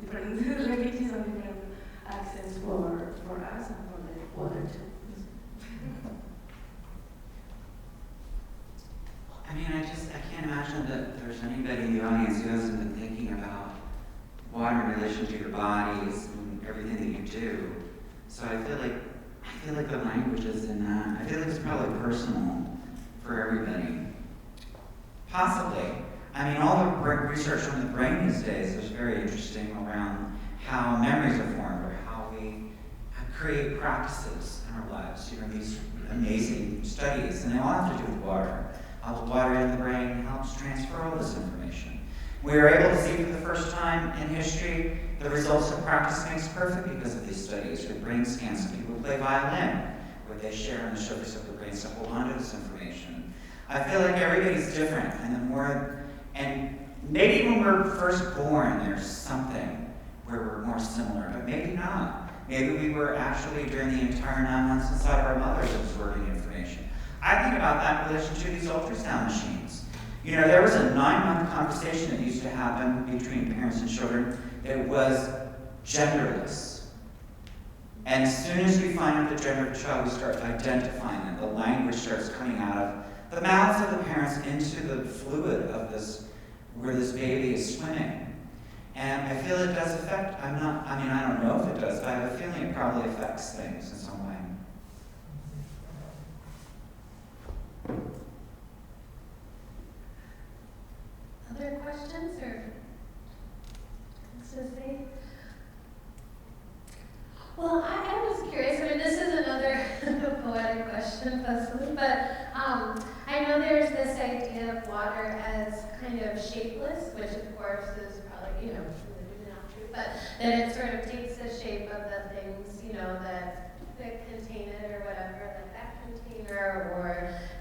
different languages and different accents for us and for the water too. I mean, I can't imagine that there's anybody in the audience who hasn't been thinking about water in relation to your bodies and everything that you do. So I feel like the language is in that. I feel like it's probably personal for everybody. Possibly. I mean, all the research on the brain these days is very interesting around how memories are formed or how we create practices in our lives. You know, these amazing studies, and they all have to do with water. How the water in the brain helps transfer all this information. We are able to see for the first time in history the results of practice makes perfect because of these studies with brain scans of people who play violin, where they share on the surface of their brains to hold on to this information. I feel like everybody's different, and maybe when we're first born, there's something where we're more similar, but maybe not. Maybe we were actually during the entire 9 months inside of our mothers absorbing information. I think about that in relation to these ultrasound machines. You know, there was a 9-month conversation that used to happen between parents and children that was genderless. And as soon as we find out the gender of the child, we start identifying it. The language starts coming out of the mouths of the parents into the fluid of this, where this baby is swimming. And I feel it does affect, I don't know if it does, but I have a feeling it probably affects things in some way. Other questions or things to say? Well, I was curious. I mean, this is another poetic question, possibly, but I know there's this idea of water as kind of shapeless, which of course is probably, maybe not true, but that it sort of takes the shape of the things, that contain it or whatever, like that container, or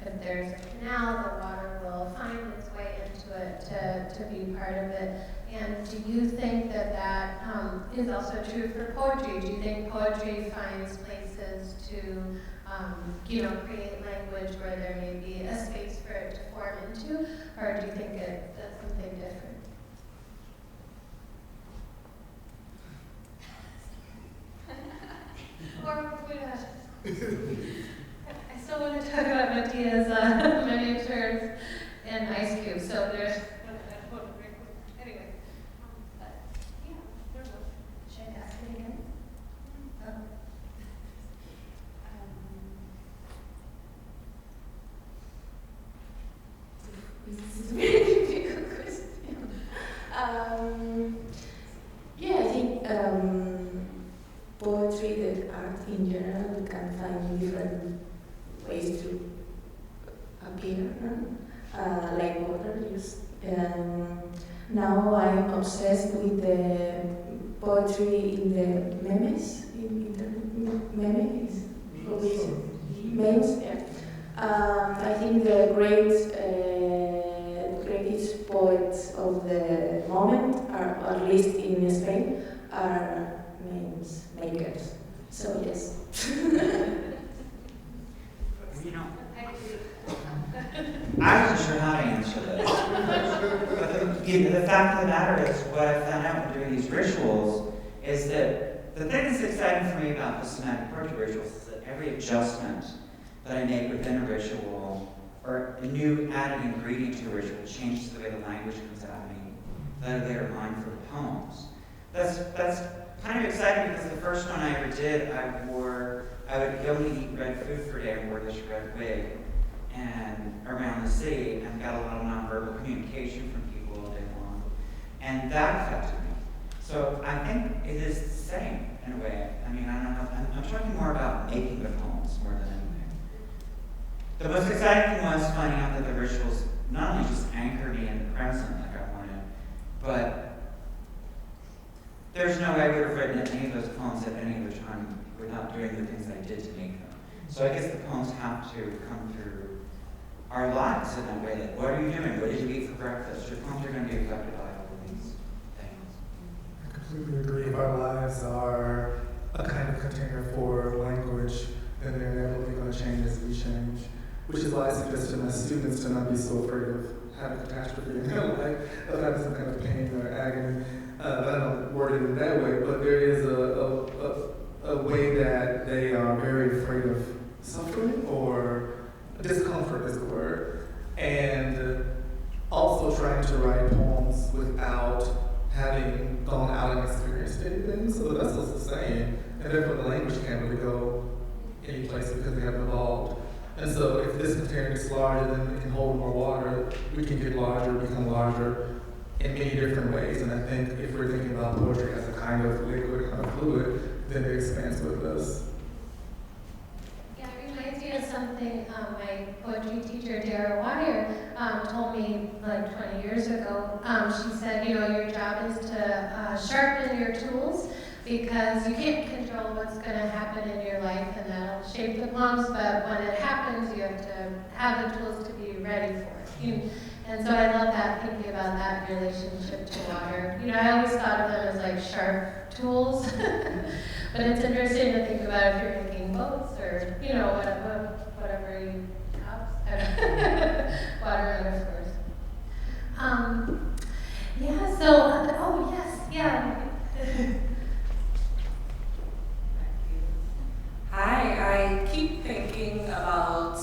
if there's a canal, the water will find its way into it to be part of it. And do you think that is also true for poetry? Do you think poetry finds places to, create language where there may be a space for it to form into, or do you think it does something different? Or I still want to talk about Mattia's miniatures and ice cubes. So there's anyway. But yeah, there's a. Should I ask it again? This is a very difficult question. Yeah, I think poetry, that art in general, can find different ways to appear. like water. Now I'm obsessed with the poetry in the memes. Memes? Memes, yeah. I think the greatest poets of the moment, are, at least in Spain, are memes makers. So yes. You know, I wasn't sure how to answer this. But the fact of the matter is, what I found out when doing these rituals is that the thing that's exciting for me about the somatic poetry rituals is that every adjustment that I make within a ritual, or a new added ingredient to a ritual, changes the way the language comes out of me, that I later mine for the poems. That's kind of exciting because the first one I ever did, I would only eat red food for a day and wore this red wig and around the city, and got a lot of nonverbal communication from people all day long. And that affected me. So I think it is the same in a way. I mean, I don't know, I'm talking more about making the poems more than anything. The most exciting thing was finding out that the rituals not only just anchor me in the present like I wanted, but there's no way I would have written any of those poems at any other time without doing the things I did to make them. So I guess the poems have to come through our lives in that way. Like, what are you doing? What did you eat for breakfast? Your poems are going to be affected by all of these things. I completely agree. If our lives are a kind of container for language, then they're inevitably going to change as we change. Which is why I suggest to my students to not be so afraid of having catastrophe in their life, of having some kind of pain or agony. I don't word it in that way, but there is a way that they are very afraid of suffering, or discomfort is the word. And also trying to write poems without having gone out and experienced anything. So the vessel's the same, and therefore the language can't really go any place because they haven't evolved. And so if this container is larger, then it can hold more water. We can get larger, become larger in many different ways. And I think if we're thinking about poetry as a kind of liquid, kind of fluid, then it expands with us. Yeah, it reminds me of something my poetry teacher, Dara Wire, told me like 20 years ago. She said, you know, your job is to sharpen your tools, because you can't control what's going to happen in your life, and that'll shape the poems, but when it happens, you have to have the tools to be ready for it. And so I love that, thinking about that relationship to water. You know, I always thought of them as like sharp tools, but it's interesting to think about if you're making boats or, you know, whatever you have, water metaphors. Yeah, so, oh yes, yeah. Hi, I keep thinking about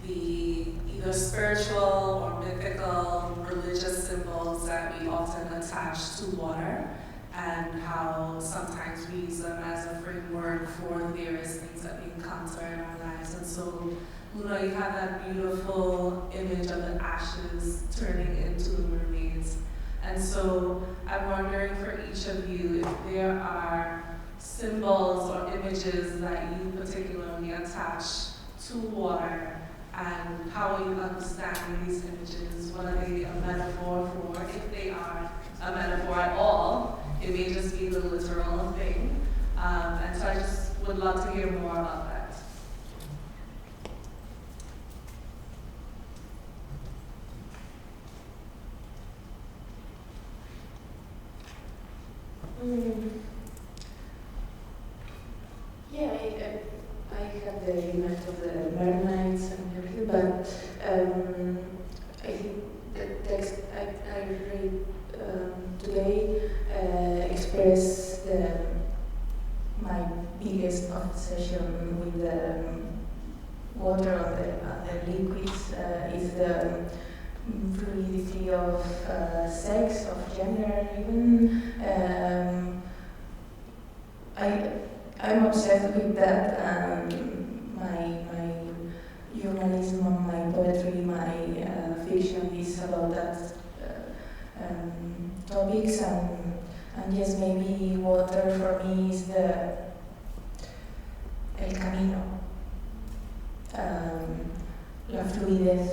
the either spiritual or mythical religious symbols that we often attach to water, and how sometimes we use them as a framework for various things that we encounter in our lives. And so, Luna, you have that beautiful image of the ashes turning into the mermaids. And so I'm wondering for each of you if there are symbols or images that you particularly attach to water, and how you understand these images. What are they a metaphor for? If they are a metaphor at all, it may just be the literal thing. And so I just would love to hear more about that. Yeah, I have the image of the mermaids and everything, but I think the text I read today express my biggest obsession with the water and the liquids is the fluidity of sex, of gender, even. I'm obsessed with that, and my journalism, my poetry, my fiction is about that topics, and yes, maybe water for me is the el camino, la fluidez,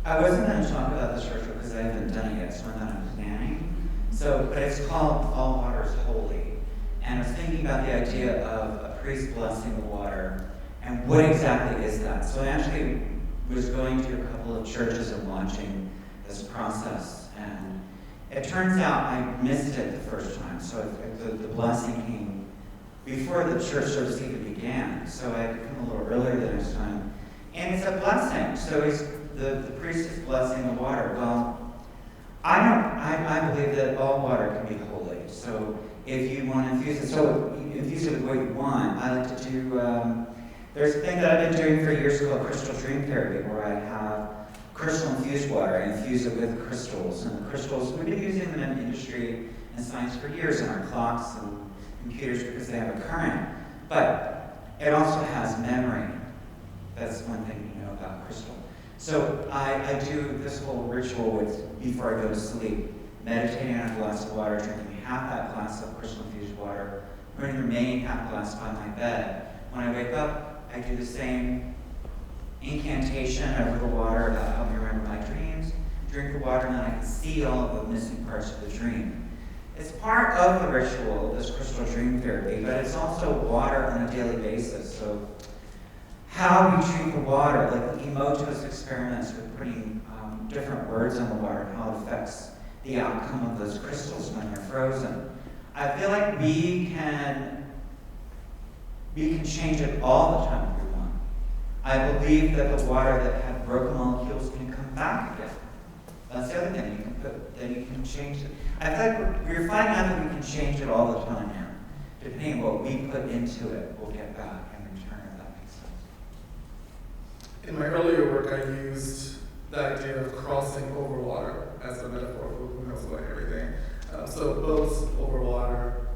I wasn't going to talk about this ritual because I haven't done it yet, so I'm not planning. So, but it's called All Water is Holy. And I was thinking about the idea of a priest blessing the water, and what exactly is that? So I actually was going to a couple of churches and watching this process, and it turns out I missed it the first time. So the blessing came before the church service even began. So I had to come a little earlier the next time. And it's a blessing. So the priest is blessing the water. Well, I believe that all water can be holy. So if you want to infuse it, so infuse it with what you want. I like to do, there's a thing that I've been doing for years called crystal dream therapy, where I have crystal infused water. I infuse it with crystals. And the crystals, we've been using them in industry and science for years in our clocks and computers because they have a current. But it also has memory. That's one thing you know about crystal. So I do this whole ritual before I go to sleep, meditating on a glass of water, drinking half that glass of crystal infused water, putting the remaining half glass by my bed. When I wake up, I do the same incantation over the water about helping me remember my dreams, drink the water, and then I can see all of the missing parts of the dream. It's part of the ritual, this crystal dream therapy, but it's also water on a daily basis. So how you treat the water, like the Emoto's experiments with putting different words on the water and how it affects the outcome of those crystals when they're frozen. I feel like we can change it all the time if we want. I believe that the water that had broken molecules can come back again. That's the other thing you can change it. I feel like we're finding out that we can change it all the time now. Depending on what we put into it, we'll get back in return, if that makes sense. In my earlier work, I used the idea of crossing over water as a metaphor for who knows what everything. So boats over water,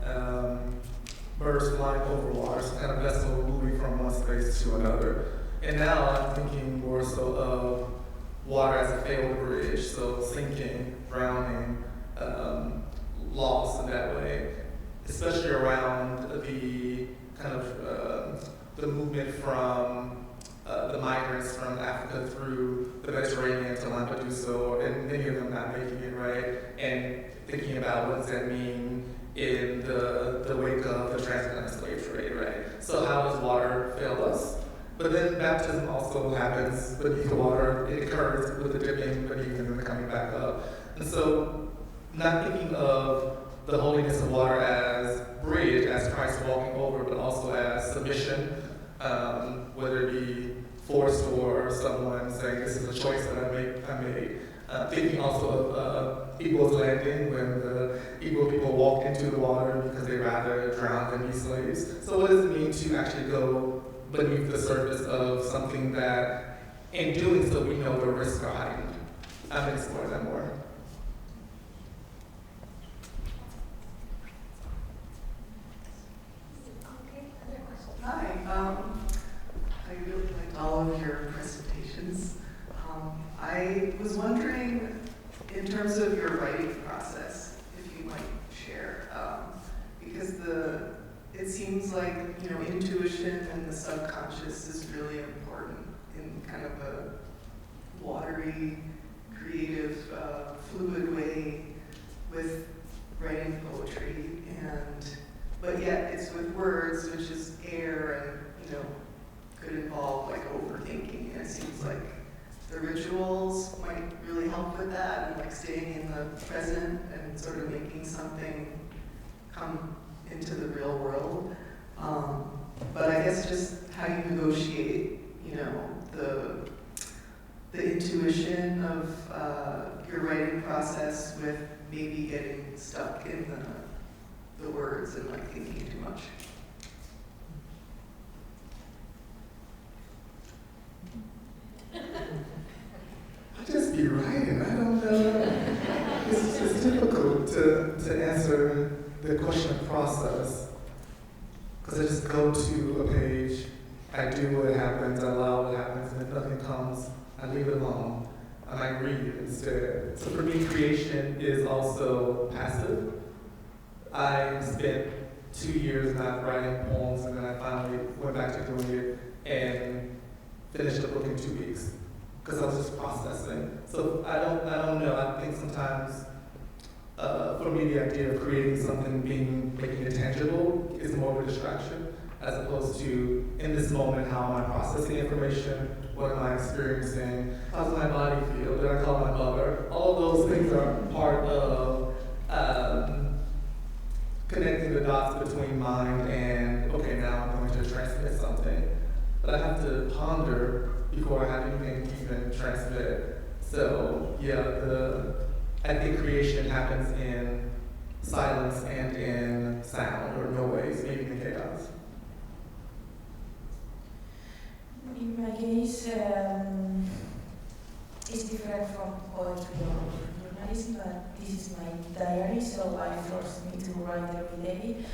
birds flying over water, so kind of vessel moving from one space to another. And now I'm thinking more so of water as a failed bridge, so sinking, drowning, lost in that way, especially around the kind of the movement from the migrants from Africa through the Mediterranean to Lampedusa, and many of them not making it right, and thinking about what does that mean in the wake of the transatlantic slave trade, right? So how does water fail us? But then baptism also happens beneath the water. It occurs with the dipping beneath and then the coming back up. And so not thinking of the holiness of water as bridge, as Christ walking over, but also as submission, whether it be forced or someone saying, this is a choice that I made. Thinking also of Igbo's landing, when the Igbo people walked into the water because they'd rather drown than be slaves. So what does it mean to actually go beneath the surface of something that, in doing so, we know the risks are heightened? I'm going to explore that more. Hi. I really liked all of your presentations. I was wondering, in terms of your writing process, if you might share, because it seems like intuition and the subconscious is really important in kind of a watery, creative, fluid way with writing poetry, but yet it's with words, which is air, and could involve like overthinking. And it seems like the rituals might really help with that, and like staying in the present and sort of making something come into the real world. But I guess just how you negotiate, the intuition of your writing process with maybe getting stuck in the words and like thinking too much. I just be writing. I don't know. It's difficult to answer the question of process, because I just go to a page, I do what happens, I allow what happens, and if nothing comes, I leave it alone. I might read it instead. So for me, creation is also passive. I spent 2 years not writing poems, and then I finally went back to doing it and finished the book in 2 weeks. because I was just processing. So I don't know. I think sometimes for me the idea of creating something, making it tangible is more of a distraction, as opposed to in this moment, how am I processing information? What am I experiencing? How does my body feel? Did I call my mother? All of those things are part of connecting the dots between mind and, okay, now I'm going to transmit something. But I have to ponder before I have anything to even transmit. So yeah, I think creation happens in silence and in sound or noise, maybe in chaos. In my case, it's different from poetry or journalism, but this is my diary, so I forced me to write every day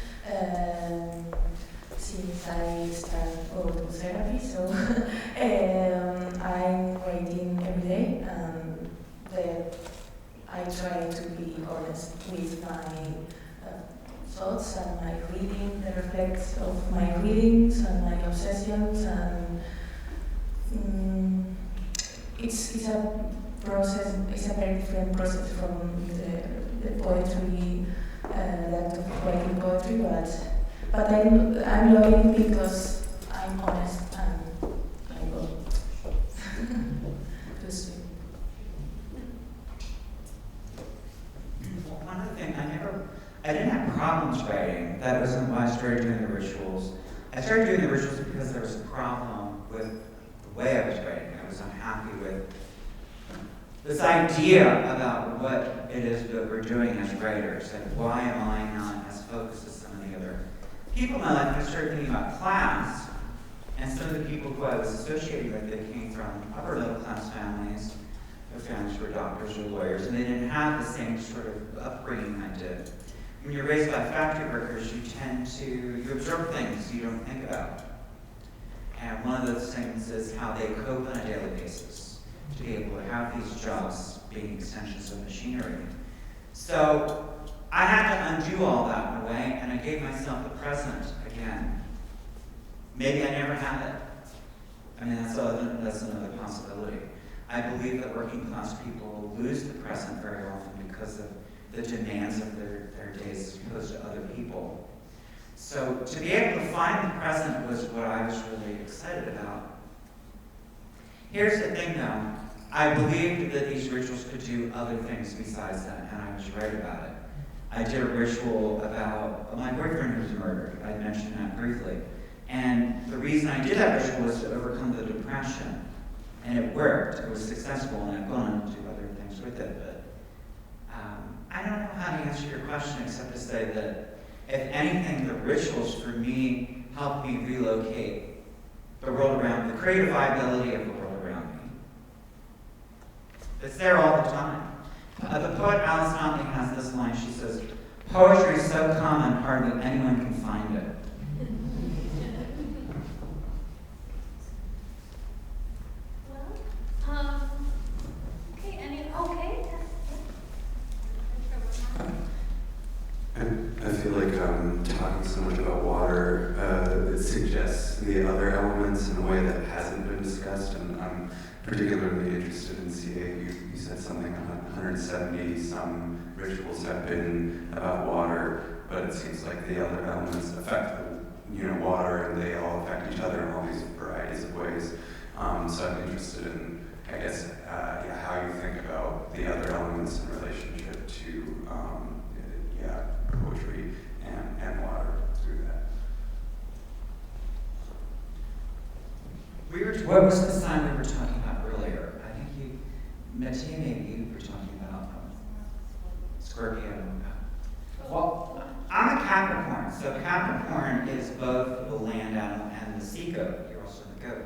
since I started go to therapy. So I'm writing every day, and I try to be honest with my thoughts and my reading, the reflects of my readings and my obsessions, and it's a process. It's a very different process from the poetry, the act of writing poetry, but I'm loving it because I'm honest and I go to sleep. Well, one other thing, I didn't have problems writing. That wasn't why I started doing the rituals. I started doing the rituals because there was a problem with the way I was writing. I was unhappy with this idea about what it is that we're doing as writers. Like, why am I not as focused as some of the other people in my life? I started thinking about class, and some of the people who I was associating with, they came from upper middle class families. Their families were doctors or lawyers, and they didn't have the same sort of upbringing I did. When you're raised by factory workers, you absorb things you don't think about. And one of those things is how they cope on a daily basis, to be able to have these jobs being extensions of machinery. So I had to undo all that in a way, and I gave myself the present again. Maybe I never had it. I mean, that's another possibility. I believe that working class people lose the present very often because of the demands of their days as opposed to other people. So to be able to find the present was what I was really excited about. Here's the thing though, I believed that these rituals could do other things besides that, and I was right about it. I did a ritual about my boyfriend who was murdered. I mentioned that briefly. And the reason I did that ritual was to overcome the depression. And it worked, it was successful, and I've gone on to do other things with it, but I don't know how to answer your question except to say that, if anything, the rituals for me helped me relocate the world around me, the creative viability of the world around me. It's there all the time. The poet Alice Notley has this line, she says, "Poetry is so common, hardly anyone can find it." I feel like talking so much about water, it suggests the other elements in a way that hasn't been discussed, and I'm particularly interested in CA. You said something on 170 some rituals have been about water, but it seems like the other elements affect water, and they all affect each other in all these varieties of ways. So I'm interested in, I guess, how you think about the other elements in relationship to poetry and water through that. What was the sign we were talking about earlier? I think Mattia, maybe you were talking about Scorpio. Well, I'm a Capricorn, so Capricorn is both the land animal and the sea goat. You're also the goat.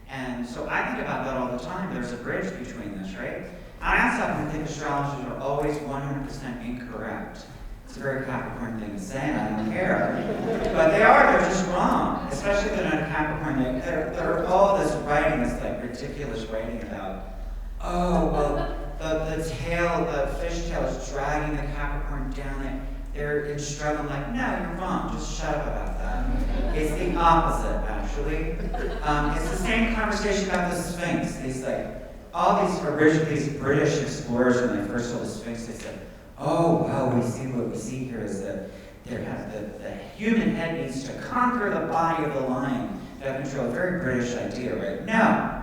And so I think about that all the time. There's a bridge between this, right? I also happen to think astrologers are always 100% incorrect. It's a very Capricorn thing to say, and I don't care. But they're just wrong. Especially if they're not a Capricorn. They're all this writing, this like ridiculous writing about, oh, well, the tail, the fish tail is dragging the Capricorn down it. They're in struggle. I'm like, no, you're wrong. Just shut up about that. It's the opposite, actually. It's the same conversation about the Sphinx. These like all these British explorers, when they first saw the Sphinx, they said, oh, well, what we see here is that the human head needs to conquer the body of the lion to have control. A very British idea, right? No.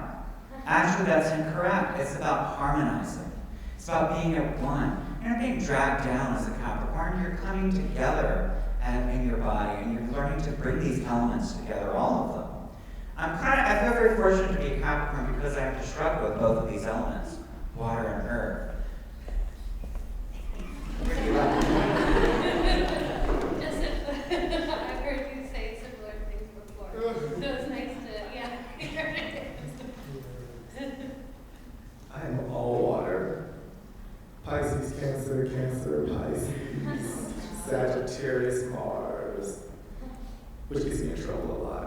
Actually, that's incorrect. It's about harmonizing. It's about being at one. You're not being dragged down as a Capricorn. You're coming together in your body, and you're learning to bring these elements together, all of them. I feel very fortunate to be a Capricorn because I have to struggle with both of these elements, water and earth. Where do you like I've heard you say similar things before, so it's nice to, yeah, hear it. I am all water. Pisces, Cancer, Pisces, Sagittarius, Mars, which gets me in trouble a lot.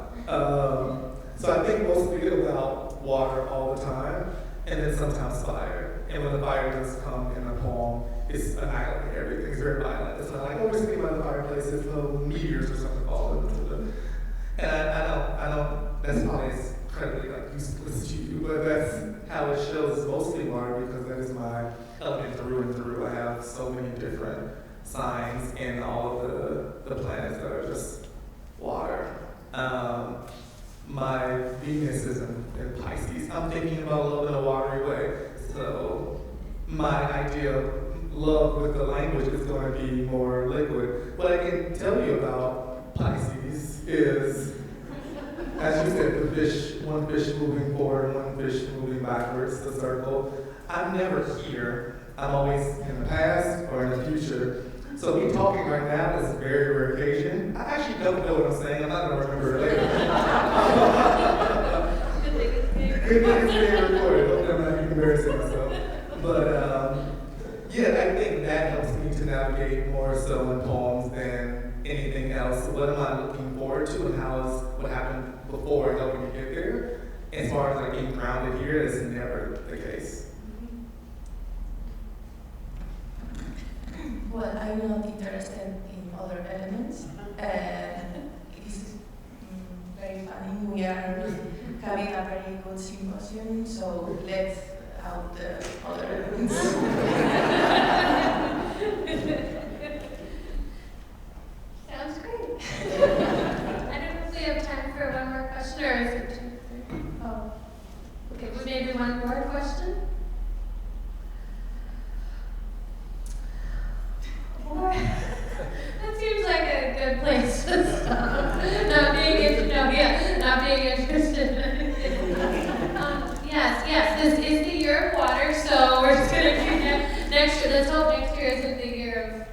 So I think mostly about water all the time, and then sometimes fire. And when the fire does come in a poem, it's annihilating everything. It's very violent. It's not like, oh, we're sitting by the fireplace, there's no meteors or something falling. And I don't, that's probably incredibly useless to you, but that's how it shows. It's mostly water because that is my element through and through. I have so many different signs in all of the planets that are just water. My Venus is in Pisces. I'm thinking about love in a watery way. So my idea of love with the language is going to be more liquid. What I can tell you about Pisces is, as you said, the fish, one fish moving forward, one fish moving backwards, the circle. I'm never here. I'm always in the past or in the future. So me talking right now is a very rare occasion. I actually don't know what I'm saying. I'm not going to remember it later. Good thing it's being recorded. Hopefully I'm not embarrassing myself. But yeah, I think that helps me to navigate more so in poems than anything else. What am I looking forward to, and how is what happened before helping me get there? As far as like being grounded here, is never the case. Well, I'm not interested in other elements. It is very funny. We are having a very good symposium, so let's out the other elements. Sounds great. I don't know if we have time for one more question, or is it 2:30? Oh, okay, well, maybe one more question? That seems like a good place to stop. Not being interested. Yes, this is the year of water, so we're just gonna do next year. Let's hope next year isn't the year